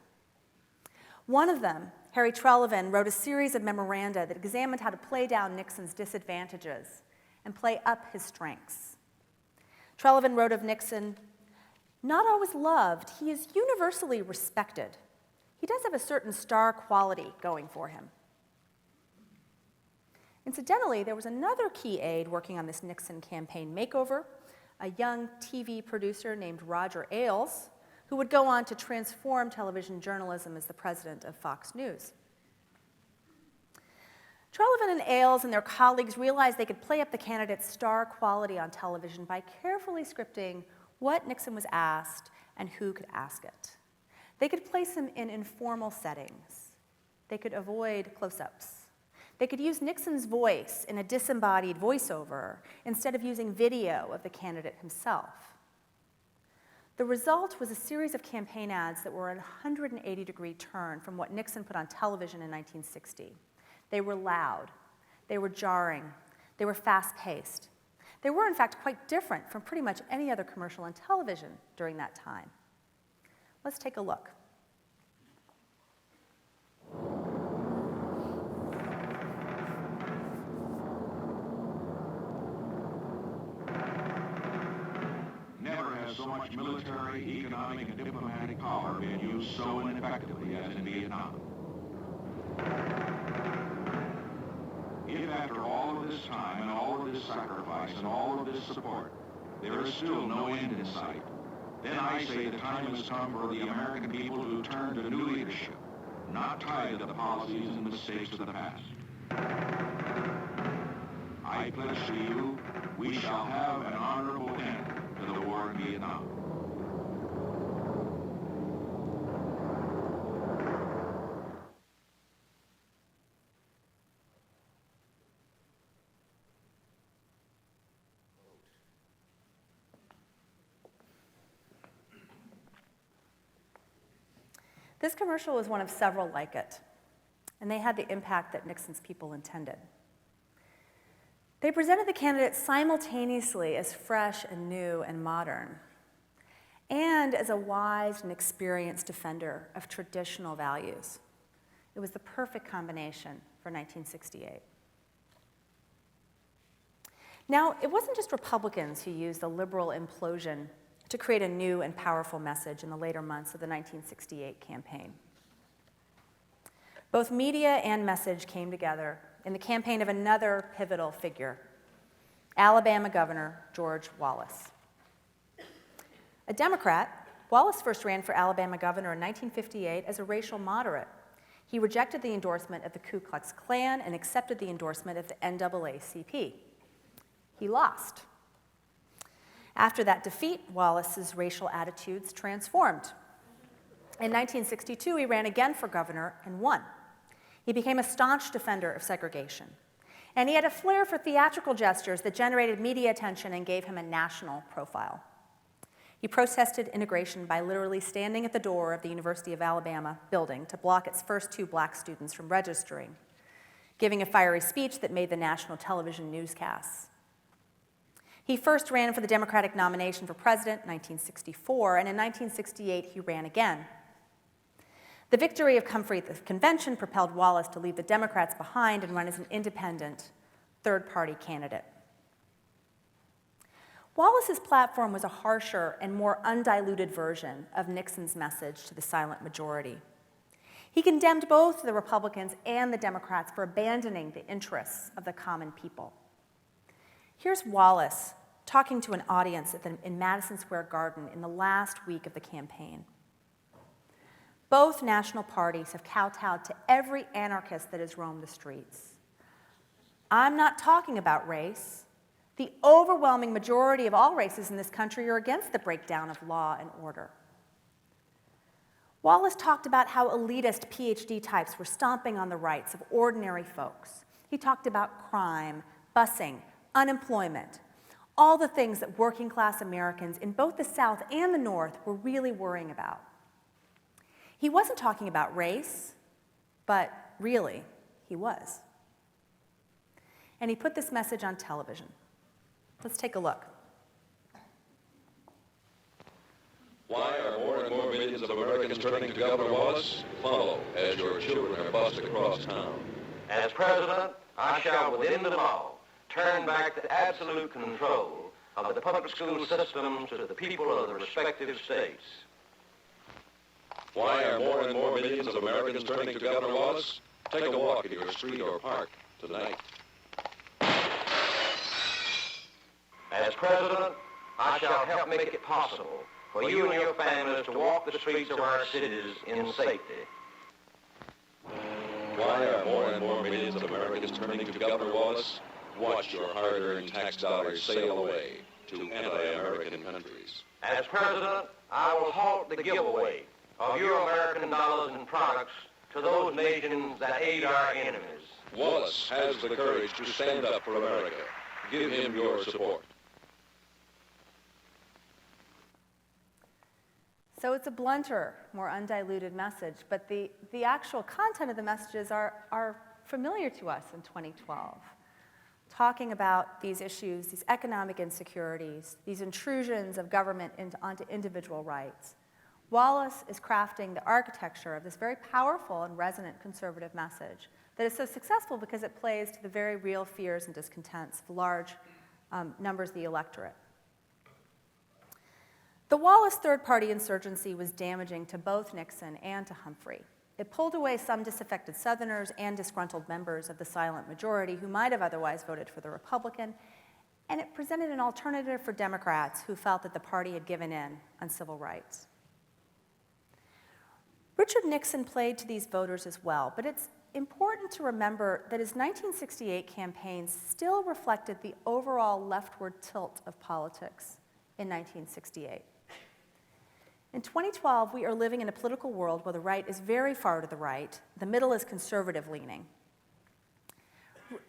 S2: One of them, Harry Treleaven, wrote a series of memoranda that examined how to play down Nixon's disadvantages and play up his strengths. Treleaven wrote of Nixon, "Not always loved, he is universally respected. He does have a certain star quality going for him." Incidentally, there was another key aide working on this Nixon campaign makeover, a young TV producer named Roger Ailes, who would go on to transform television journalism as the president of Fox News. Treleaven and Ailes and their colleagues realized they could play up the candidate's star quality on television by carefully scripting what Nixon was asked and who could ask it. They could place him in informal settings. They could avoid close-ups. They could use Nixon's voice in a disembodied voiceover instead of using video of the candidate himself. The result was a series of campaign ads that were a 180-degree turn from what Nixon put on television in 1960. They were loud, they were jarring, they were fast-paced. They were, in fact, quite different from pretty much any other commercial on television during that time. Let's take a look.
S7: So much military, economic, and diplomatic power been used so ineffectively as in Vietnam. If after all of this time and all of this sacrifice and all of this support, there is still no end in sight, then I say the time has come for the American people to turn to new leadership, not tied to the policies and mistakes of the past. I pledge to you, we shall have an honorable end to the war in Vietnam.
S2: This commercial was one of several like it, and they had the impact that Nixon's people intended. They presented the candidate simultaneously as fresh and new and modern, and as a wise and experienced defender of traditional values. It was the perfect combination for 1968. Now, it wasn't just Republicans who used the liberal implosion to create a new and powerful message in the later months of the 1968 campaign. Both media and message came together in the campaign of another pivotal figure, Alabama Governor George Wallace. A Democrat, Wallace first ran for Alabama governor in 1958 as a racial moderate. He rejected the endorsement of the Ku Klux Klan and accepted the endorsement of the NAACP. He lost. After that defeat, Wallace's racial attitudes transformed. In 1962, he ran again for governor and won. He became a staunch defender of segregation. And he had a flair for theatrical gestures that generated media attention and gave him a national profile. He protested integration by literally standing at the door of the University of Alabama building to block its first 2 black students from registering, giving a fiery speech that made the national television newscasts. He first ran for the Democratic nomination for president in 1964, and in 1968 he ran again. The victory of Humphrey at the convention propelled Wallace to leave the Democrats behind and run as an independent, third-party candidate. Wallace's platform was a harsher and more undiluted version of Nixon's message to the silent majority. He condemned both the Republicans and the Democrats for abandoning the interests of the common people. Here's Wallace talking to an audience in Madison Square Garden in the last week of the campaign. Both national parties have kowtowed to every anarchist that has roamed the streets. I'm not talking about race. The overwhelming majority of all races in this country are against the breakdown of law and order. Wallace talked about how elitist PhD types were stomping on the rights of ordinary folks. He talked about crime, busing, unemployment, all the things that working-class Americans in both the South and the North were really worrying about. He wasn't talking about race, but really, he was. And he put this message on television. Let's take a look.
S6: Why are more and more millions of Americans turning to Governor Wallace? Follow as your children are bused across town.
S8: As president, I shall, within the law, turn back the absolute control of the public school systems to the people of the respective states.
S6: Why are more and more millions of Americans turning to Governor Wallace? Take a walk in your street or park tonight.
S8: As president, I shall help make it possible for you and your families to walk the streets of our cities in safety.
S6: Why are more and more millions of Americans turning to Governor Wallace? Watch your hard-earned tax dollars sail away to anti-American countries.
S8: As president, I will halt the giveaway of your American dollars and products to those nations that aid our enemies.
S6: Wallace has the courage to stand up for America. Give him your support.
S2: So it's a blunter, more undiluted message, but the actual content of the messages are familiar to us in 2012. Talking about these issues, these economic insecurities, these intrusions of government onto individual rights. Wallace is crafting the architecture of this very powerful and resonant conservative message that is so successful because it plays to the very real fears and discontents of large numbers of the electorate. The Wallace third-party insurgency was damaging to both Nixon and to Humphrey. It pulled away some disaffected Southerners and disgruntled members of the silent majority who might have otherwise voted for the Republican, and it presented an alternative for Democrats who felt that the party had given in on civil rights. Richard Nixon played to these voters as well, but it's important to remember that his 1968 campaign still reflected the overall leftward tilt of politics in 1968. In 2012, we are living in a political world where the right is very far to the right, the middle is conservative-leaning.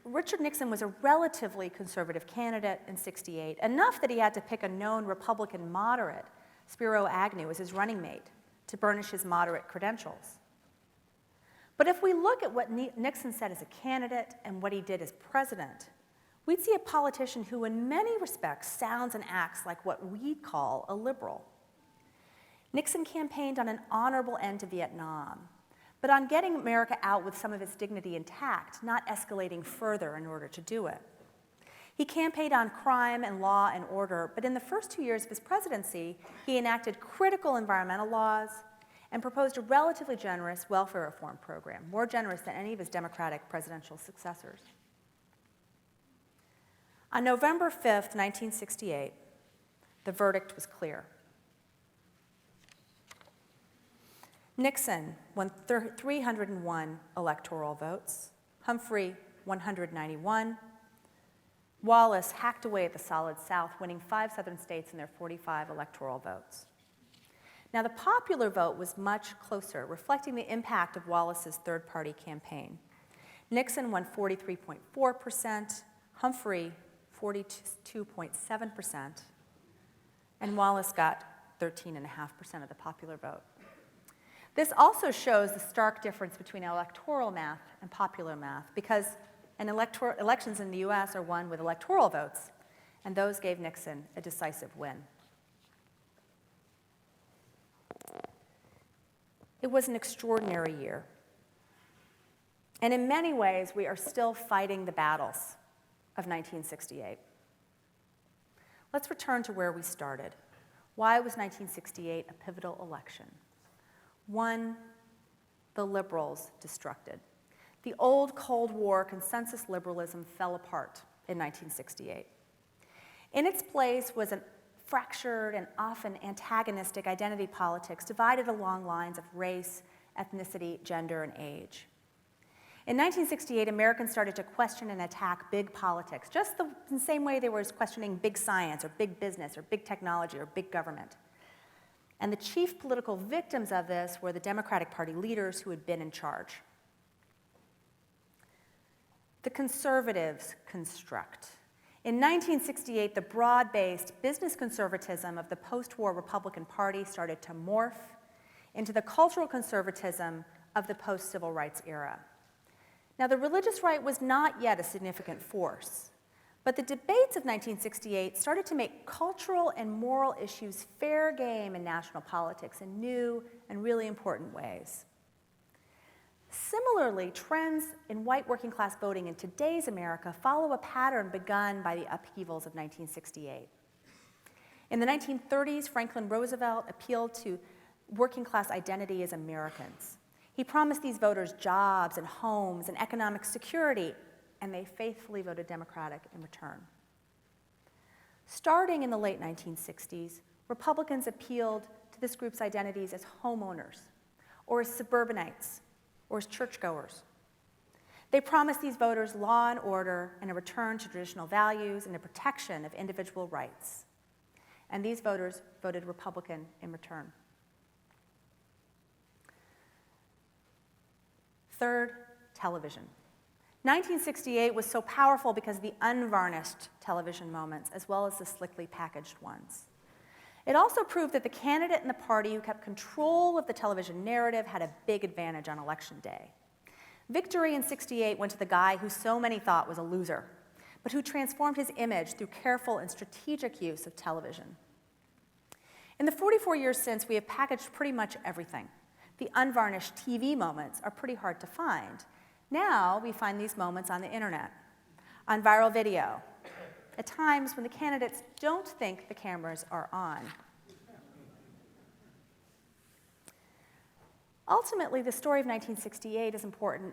S2: Richard Nixon was a relatively conservative candidate in '68, enough that he had to pick a known Republican moderate, Spiro Agnew, as his running mate to burnish his moderate credentials. But if we look at what Nixon said as a candidate and what he did as president, we'd see a politician who in many respects sounds and acts like what we'd call a liberal. Nixon campaigned on an honorable end to Vietnam, but on getting America out with some of its dignity intact, not escalating further in order to do it. He campaigned on crime and law and order, but in the first 2 years of his presidency, he enacted critical environmental laws and proposed a relatively generous welfare reform program, more generous than any of his Democratic presidential successors. On November 5th, 1968, the verdict was clear. Nixon won 301 electoral votes, Humphrey 191, Wallace hacked away at the Solid South, winning 5 Southern states in their 45 electoral votes. Now, the popular vote was much closer, reflecting the impact of Wallace's third-party campaign. Nixon won 43.4%, Humphrey 42.7%, and Wallace got 13.5% of the popular vote. This also shows the stark difference between electoral math and popular math, because elections in the US are won with electoral votes, and those gave Nixon a decisive win. It was an extraordinary year. And in many ways, we are still fighting the battles of 1968. Let's return to where we started. Why was 1968 a pivotal election? One, the liberals destructed. The old Cold War consensus liberalism fell apart in 1968. In its place was a fractured and often antagonistic identity politics divided along lines of race, ethnicity, gender, and age. In 1968, Americans started to question and attack big politics, just in the same way they were questioning big science or big business or big technology or big government. And the chief political victims of this were the Democratic Party leaders who had been in charge. The conservatives construct. In 1968, the broad-based business conservatism of the post-war Republican Party started to morph into the cultural conservatism of the post-civil rights era. Now, the religious right was not yet a significant force, but the debates of 1968 started to make cultural and moral issues fair game in national politics in new and really important ways. Similarly, trends in white working-class voting in today's America follow a pattern begun by the upheavals of 1968. In the 1930s, Franklin Roosevelt appealed to working-class identity as Americans. He promised these voters jobs and homes and economic security, and they faithfully voted Democratic in return. Starting in the late 1960s, Republicans appealed to this group's identities as homeowners, or as suburbanites, or as churchgoers. They promised these voters law and order and a return to traditional values and a protection of individual rights. And these voters voted Republican in return. Third, television. 1968 was so powerful because of the unvarnished television moments, as well as the slickly packaged ones. It also proved that the candidate in the party who kept control of the television narrative had a big advantage on election day. Victory in '68 went to the guy who so many thought was a loser, but who transformed his image through careful and strategic use of television. In the 44 years since, we have packaged pretty much everything. The unvarnished TV moments are pretty hard to find. Now we find these moments on the internet, on viral video, at times when the candidates don't think the cameras are on. Ultimately, the story of 1968 is important,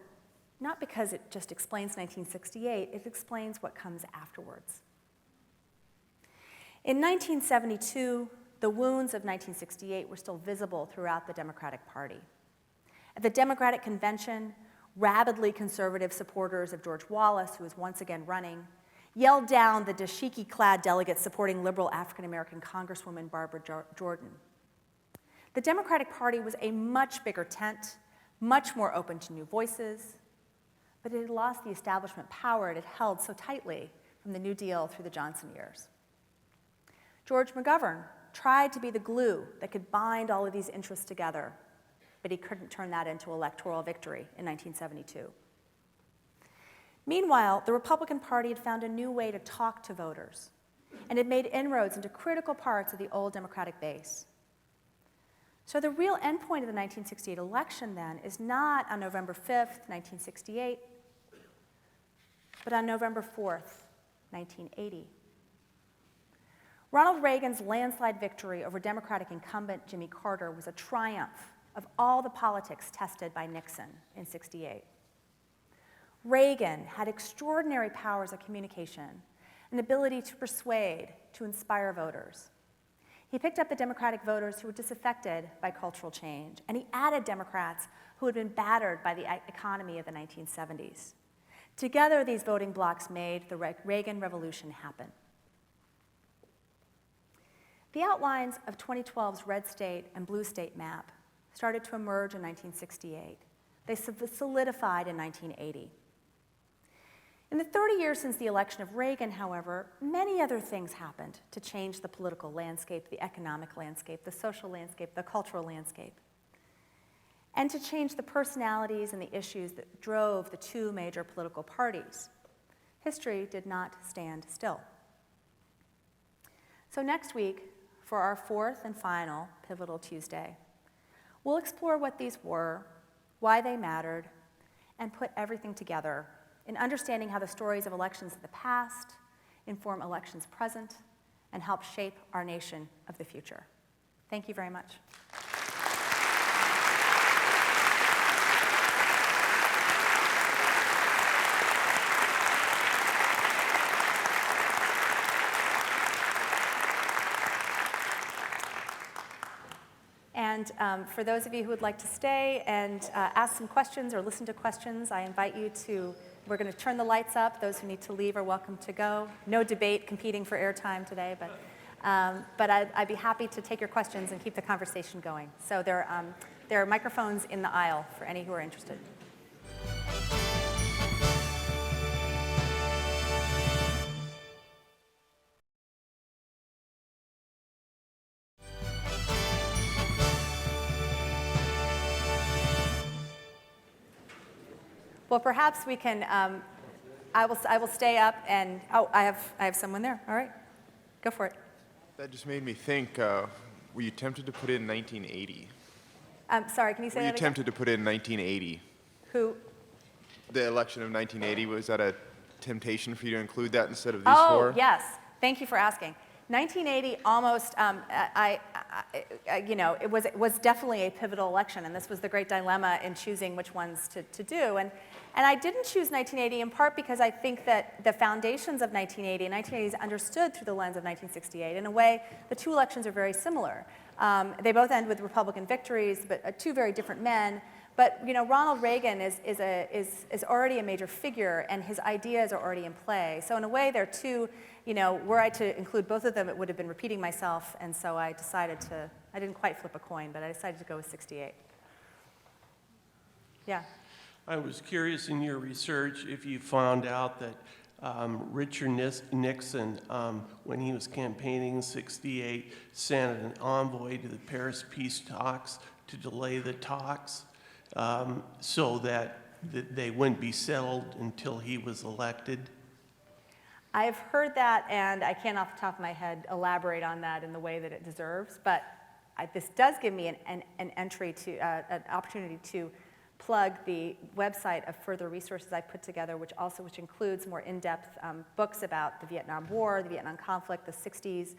S2: not because it just explains 1968, it explains what comes afterwards. In 1972, the wounds of 1968 were still visible throughout the Democratic Party. At the Democratic Convention, rabidly conservative supporters of George Wallace, who was once again running, yelled down the dashiki-clad delegates supporting liberal African-American Congresswoman Barbara Jordan. The Democratic Party was a much bigger tent, much more open to new voices, but it had lost the establishment power it had held so tightly from the New Deal through the Johnson years. George McGovern tried to be the glue that could bind all of these interests together, but he couldn't turn that into electoral victory in 1972. Meanwhile, the Republican Party had found a new way to talk to voters and had made inroads into critical parts of the old Democratic base. So the real endpoint of the 1968 election, then, is not on November 5th, 1968, but on November 4th, 1980. Ronald Reagan's landslide victory over Democratic incumbent Jimmy Carter was a triumph of all the politics tested by Nixon in '68. Reagan had extraordinary powers of communication, an ability to persuade, to inspire voters. He picked up the Democratic voters who were disaffected by cultural change, and he added Democrats who had been battered by the economy of the 1970s. Together, these voting blocs made the Reagan Revolution happen. The outlines of 2012's red state and blue state map started to emerge in 1968. They solidified in 1980. In the 30 years since the election of Reagan, however, many other things happened to change the political landscape, the economic landscape, the social landscape, the cultural landscape, and to change the personalities and the issues that drove the two major political parties. History did not stand still. So next week, for our fourth and final Pivotal Tuesday, we'll explore what these were, why they mattered, and put everything together in understanding how the stories of elections of the past inform elections present and help shape our nation of the future. Thank you very much. And for those of you who would like to stay and ask some questions or listen to questions, I invite you to, we're going to turn the lights up. Those who need to leave are welcome to go. No debate competing for airtime today, but I'd be happy to take your questions and keep the conversation going. So there are microphones in the aisle for any who are interested. Well, perhaps we can, I will stay up and, oh, I have someone there. All right, go for it.
S9: That just made me think, were you tempted to put in 1980?
S2: Sorry, can you say that again?
S9: Were you tempted to put in 1980?
S2: Who?
S9: The election of 1980, was that a temptation for you to include that instead of these four?
S2: Oh, yes. Thank you for asking. 1980 almost, you know, it was definitely a pivotal election, and this was the great dilemma in choosing which ones to do. And I didn't choose 1980 in part because I think that the foundations of 1980 and 1980 is understood through the lens of 1968. In a way, the two elections are very similar. They both end with Republican victories, but two very different men. But you know, Ronald Reagan is already a major figure, and his ideas are already in play. So in a way, they're two. You know, were I to include both of them, it would have been repeating myself, and so I decided to. I didn't quite flip a coin, but I decided to go with 68. Yeah.
S10: I was curious in your research if you found out that Richard Nixon, when he was campaigning in 68, sent an envoy to the Paris peace talks to delay the talks so that they wouldn't be settled until he was elected.
S2: I've heard that, and I can't off the top of my head elaborate on that in the way that it deserves, but this does give me an entry to, an opportunity to plug the website of further resources I put together, which includes more in-depth books about the Vietnam War, the Vietnam conflict, the 60s,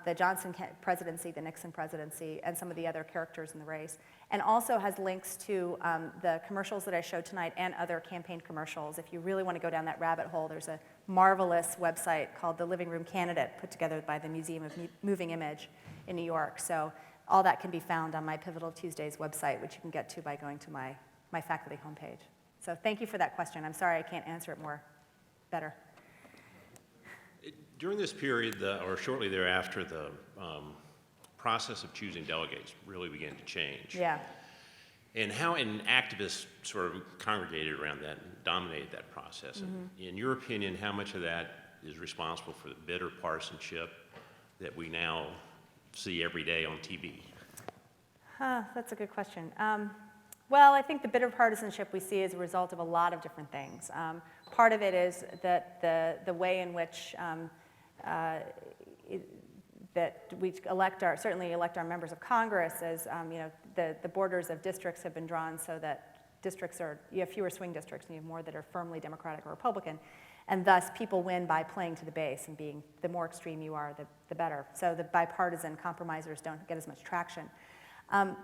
S2: the Johnson presidency, the Nixon presidency, and some of the other characters in the race, and also has links to the commercials that I showed tonight and other campaign commercials. If you really want to go down that rabbit hole, there's a marvelous website called The Living Room Candidate, put together by the Museum of Moving Image in New York. So all that can be found on my Pivotal Tuesdays website, which you can get to by going to my faculty homepage. So thank you for that question. I'm sorry I can't answer it better.
S11: During this period, or shortly thereafter, the process of choosing delegates really began to change.
S2: Yeah.
S11: And how activists sort of congregated around that and dominated that process. Mm-hmm. And in your opinion, how much of that is responsible for the bitter partisanship that we now see every day on TV?
S2: That's a good question. Well, I think the bitter partisanship we see is a result of a lot of different things. Part of it is that the way in which that we certainly elect our members of Congress, as you know, the borders of districts have been drawn so that you have fewer swing districts and you have more that are firmly Democratic or Republican, and thus people win by playing to the base and being, the more extreme you are, the better. So the bipartisan compromisers don't get as much traction. What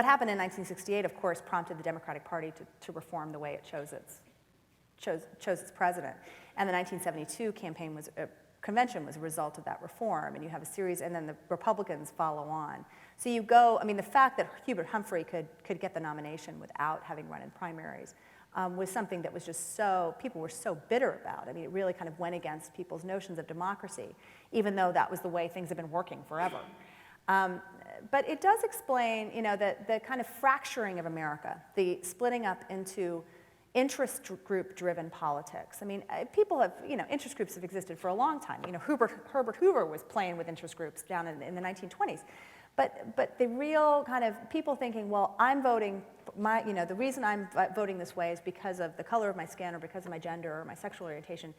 S2: happened in 1968, of course, prompted the Democratic Party to reform the way it chose its president. And the 1972 convention was a result of that reform, and you have a series, and then the Republicans follow on. So you go, I mean, the fact that Hubert Humphrey could get the nomination without having run in primaries was something that was just people were so bitter about. I mean, it really kind of went against people's notions of democracy, even though that was the way things have been working forever. But it does explain, you know, the kind of fracturing of America, the splitting up into, interest group-driven politics. I mean, people have, interest groups have existed for a long time. Herbert Hoover was playing with interest groups down in the 1920s. But the real kind of people thinking, well, I'm voting, the reason I'm voting this way is because of the color of my skin or because of my gender or my sexual orientation.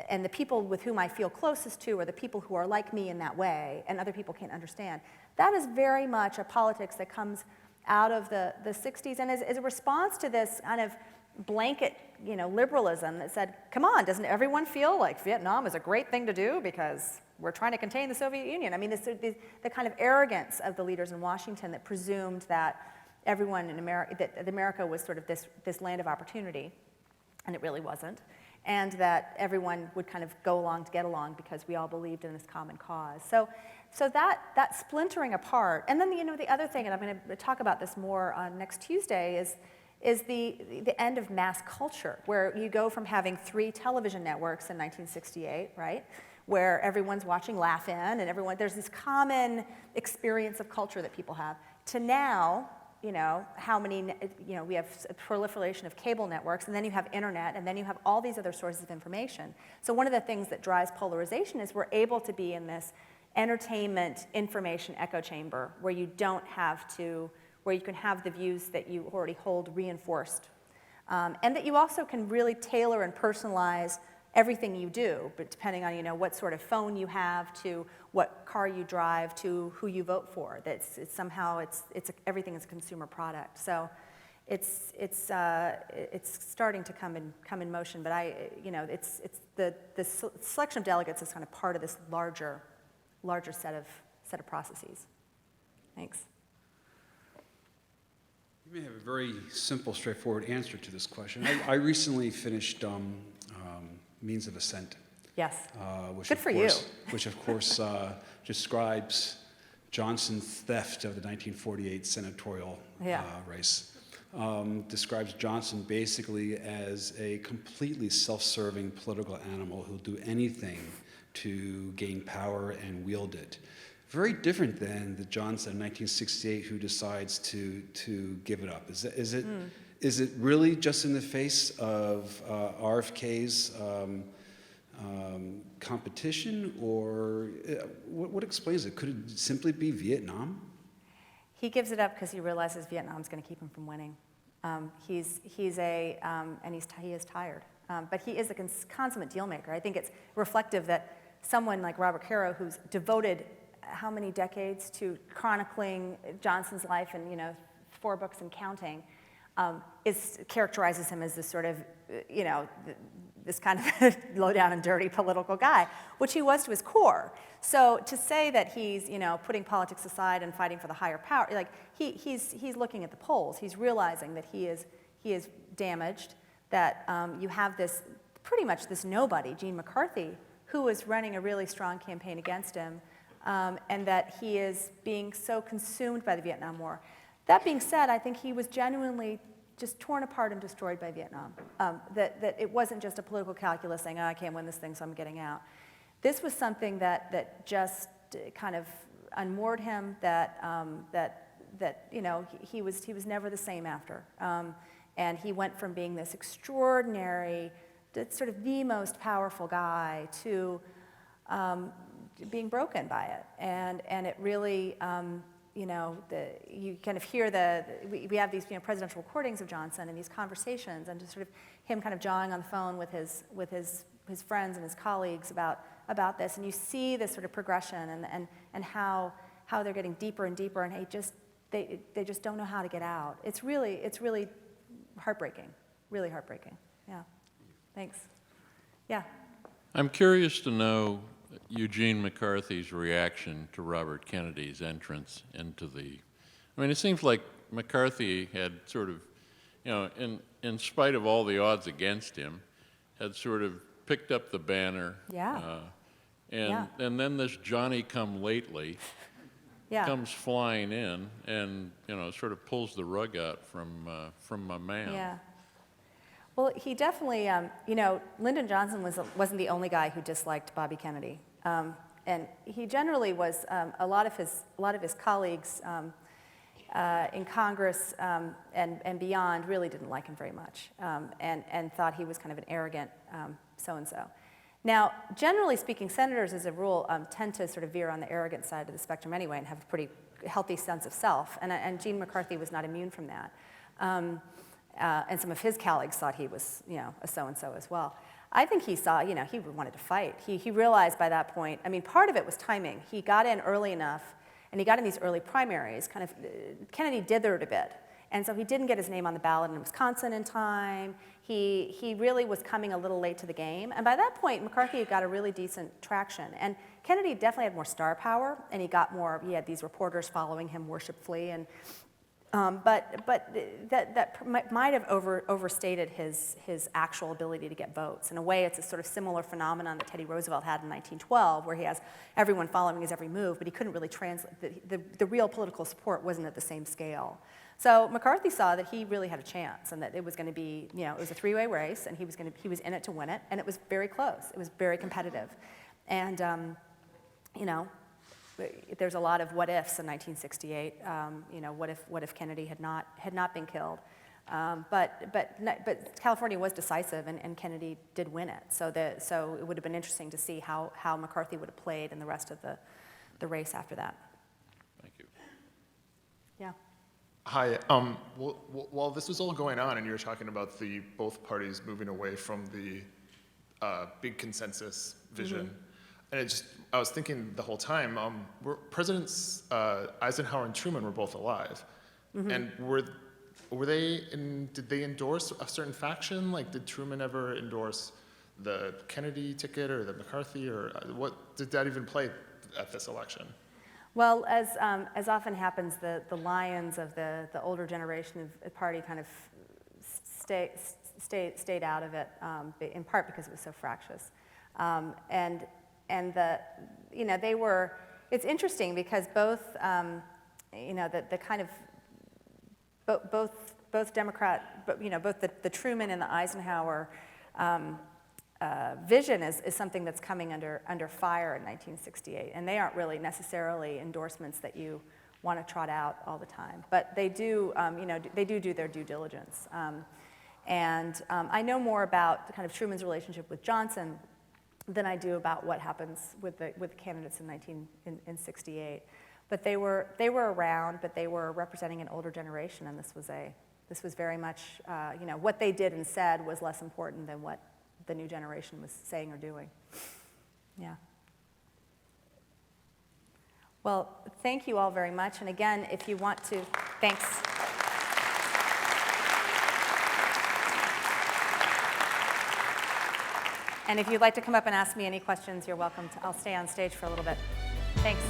S2: And the people with whom I feel closest to are the people who are like me in that way, and other people can't understand. That is very much a politics that comes out of the 60s and is a response to this kind of blanket, liberalism that said, come on, doesn't everyone feel like Vietnam is a great thing to do because we're trying to contain the Soviet Union? I mean, the kind of arrogance of the leaders in Washington that presumed that everyone in America, that America was sort of this land of opportunity, and it really wasn't, and that everyone would kind of go along to get along because we all believed in this common cause. So that splintering apart, and then the other thing, and I'm going to talk about this more on next Tuesday, is the end of mass culture, where you go from having 3 television networks in 1968, right, where everyone's watching Laugh-In and there's this common experience of culture that people have, to now, how many, we have a proliferation of cable networks, and then you have internet, and then you have all these other sources of information. So one of the things that drives polarization is we're able to be in this entertainment information echo chamber where you don't have to, where you can have the views that you already hold reinforced. And that you also can really tailor and personalize everything you do, but depending on what sort of phone you have, to what car you drive, to who you vote for. Everything is a consumer product. So it's starting to come in motion. But it's the selection of delegates is kind of part of this larger set of processes. Thanks.
S12: You may have a very simple, straightforward answer to this question. I recently finished Means of Ascent.
S2: Yes.
S12: Good for you. Which, of course, describes Johnson's theft of the 1948 senatorial race. Describes Johnson basically as a completely self-serving political animal who'll do anything to gain power and wield it. Very different than the Johnson in 1968 who decides to give it up. Is it really just in the face of RFK's competition, or what explains it? Could it simply be Vietnam?
S2: He gives it up because he realizes Vietnam's going to keep him from winning. He is tired, but he is a consummate deal maker. I think it's reflective that someone like Robert Caro, who's devoted how many decades to chronicling Johnson's life in 4 books and counting, characterizes him as this sort of, this kind of low down and dirty political guy, which he was to his core. So to say that he's, putting politics aside and fighting for the higher power, like he's looking at the polls. He's realizing that he is damaged, that you have pretty much this nobody, Gene McCarthy, who is running a really strong campaign against him, and that he is being so consumed by the Vietnam War. That being said, I think he was genuinely just torn apart and destroyed by Vietnam. That it wasn't just a political calculus saying, I can't win this thing, so I'm getting out. This was something that just kind of unmoored him, he was never the same after. And he went from being this extraordinary, sort of the most powerful guy to being broken by it. And it really, you kind of hear we have these presidential recordings of Johnson and these conversations, and just sort of him kind of jawing on the phone with his friends and his colleagues about this, and you see this sort of progression and how they're getting deeper and deeper, and they just don't know how to get out. It's really heartbreaking, really heartbreaking. Yeah. Thanks. Yeah.
S13: I'm curious to know Eugene McCarthy's reaction to Robert Kennedy's entrance into it seems like McCarthy had sort of, in spite of all the odds against him, had sort of picked up the banner.
S2: Yeah.
S13: And then this Johnny-come-lately comes flying in and, sort of pulls the rug out from my man.
S2: Yeah. Well, he definitely, Lyndon Johnson wasn't the only guy who disliked Bobby Kennedy, and he generally was. A lot of his colleagues in Congress and beyond really didn't like him very much and thought he was kind of an arrogant so-and-so. Now, generally speaking, senators, as a rule, tend to sort of veer on the arrogant side of the spectrum anyway and have a pretty healthy sense of self, and Gene McCarthy was not immune from that. And some of his colleagues thought he was, a so-and-so as well. I think he saw, he wanted to fight. He realized by that point, I mean, part of it was timing. He got in early enough, and he got in these early primaries, Kennedy dithered a bit. And so he didn't get his name on the ballot in Wisconsin in time. He really was coming a little late to the game. And by that point, McCarthy had got a really decent traction. And Kennedy definitely had more star power, and he had these reporters following him worshipfully. And but that might have overstated his actual ability to get votes. In a way, it's a sort of similar phenomenon that Teddy Roosevelt had in 1912, where he has everyone following his every move, but he couldn't really translate. The real political support wasn't at the same scale. So McCarthy saw that he really had a chance, and that it was going to be, it was a three-way race, and he was in it to win it, and it was very close. It was very competitive, and there's a lot of what ifs in 1968. What if Kennedy had not been killed? But California was decisive, and Kennedy did win it. So it would have been interesting to see how McCarthy would have played in the rest of the race after that.
S13: Thank you.
S2: Yeah.
S14: Hi. While this was all going on, and you were talking about both parties moving away from the big consensus vision. Mm-hmm. And I was thinking the whole time, Presidents Eisenhower and Truman were both alive. Mm-hmm. And did they endorse a certain faction? Like, did Truman ever endorse the Kennedy ticket or the McCarthy, or what did that even play at this election?
S2: Well, as often happens, the lions of the older generation of the party kind of stayed out of it, in part because it was so fractious. And they were, it's interesting because both, the kind of, both Democrat, both the Truman and the Eisenhower vision is something that's coming under fire in 1968. And they aren't really necessarily endorsements that you want to trot out all the time. But they do, they do their due diligence. I know more about kind of Truman's relationship with Johnson than I do about what happens with the candidates in 68. But they were around, but they were representing an older generation, and this was very much, what they did and said was less important than what the new generation was saying or doing. Yeah. Well, thank you all very much, and again, if you want to, thanks. And if you'd like to come up and ask me any questions, you're welcome to. I'll stay on stage for a little bit. Thanks.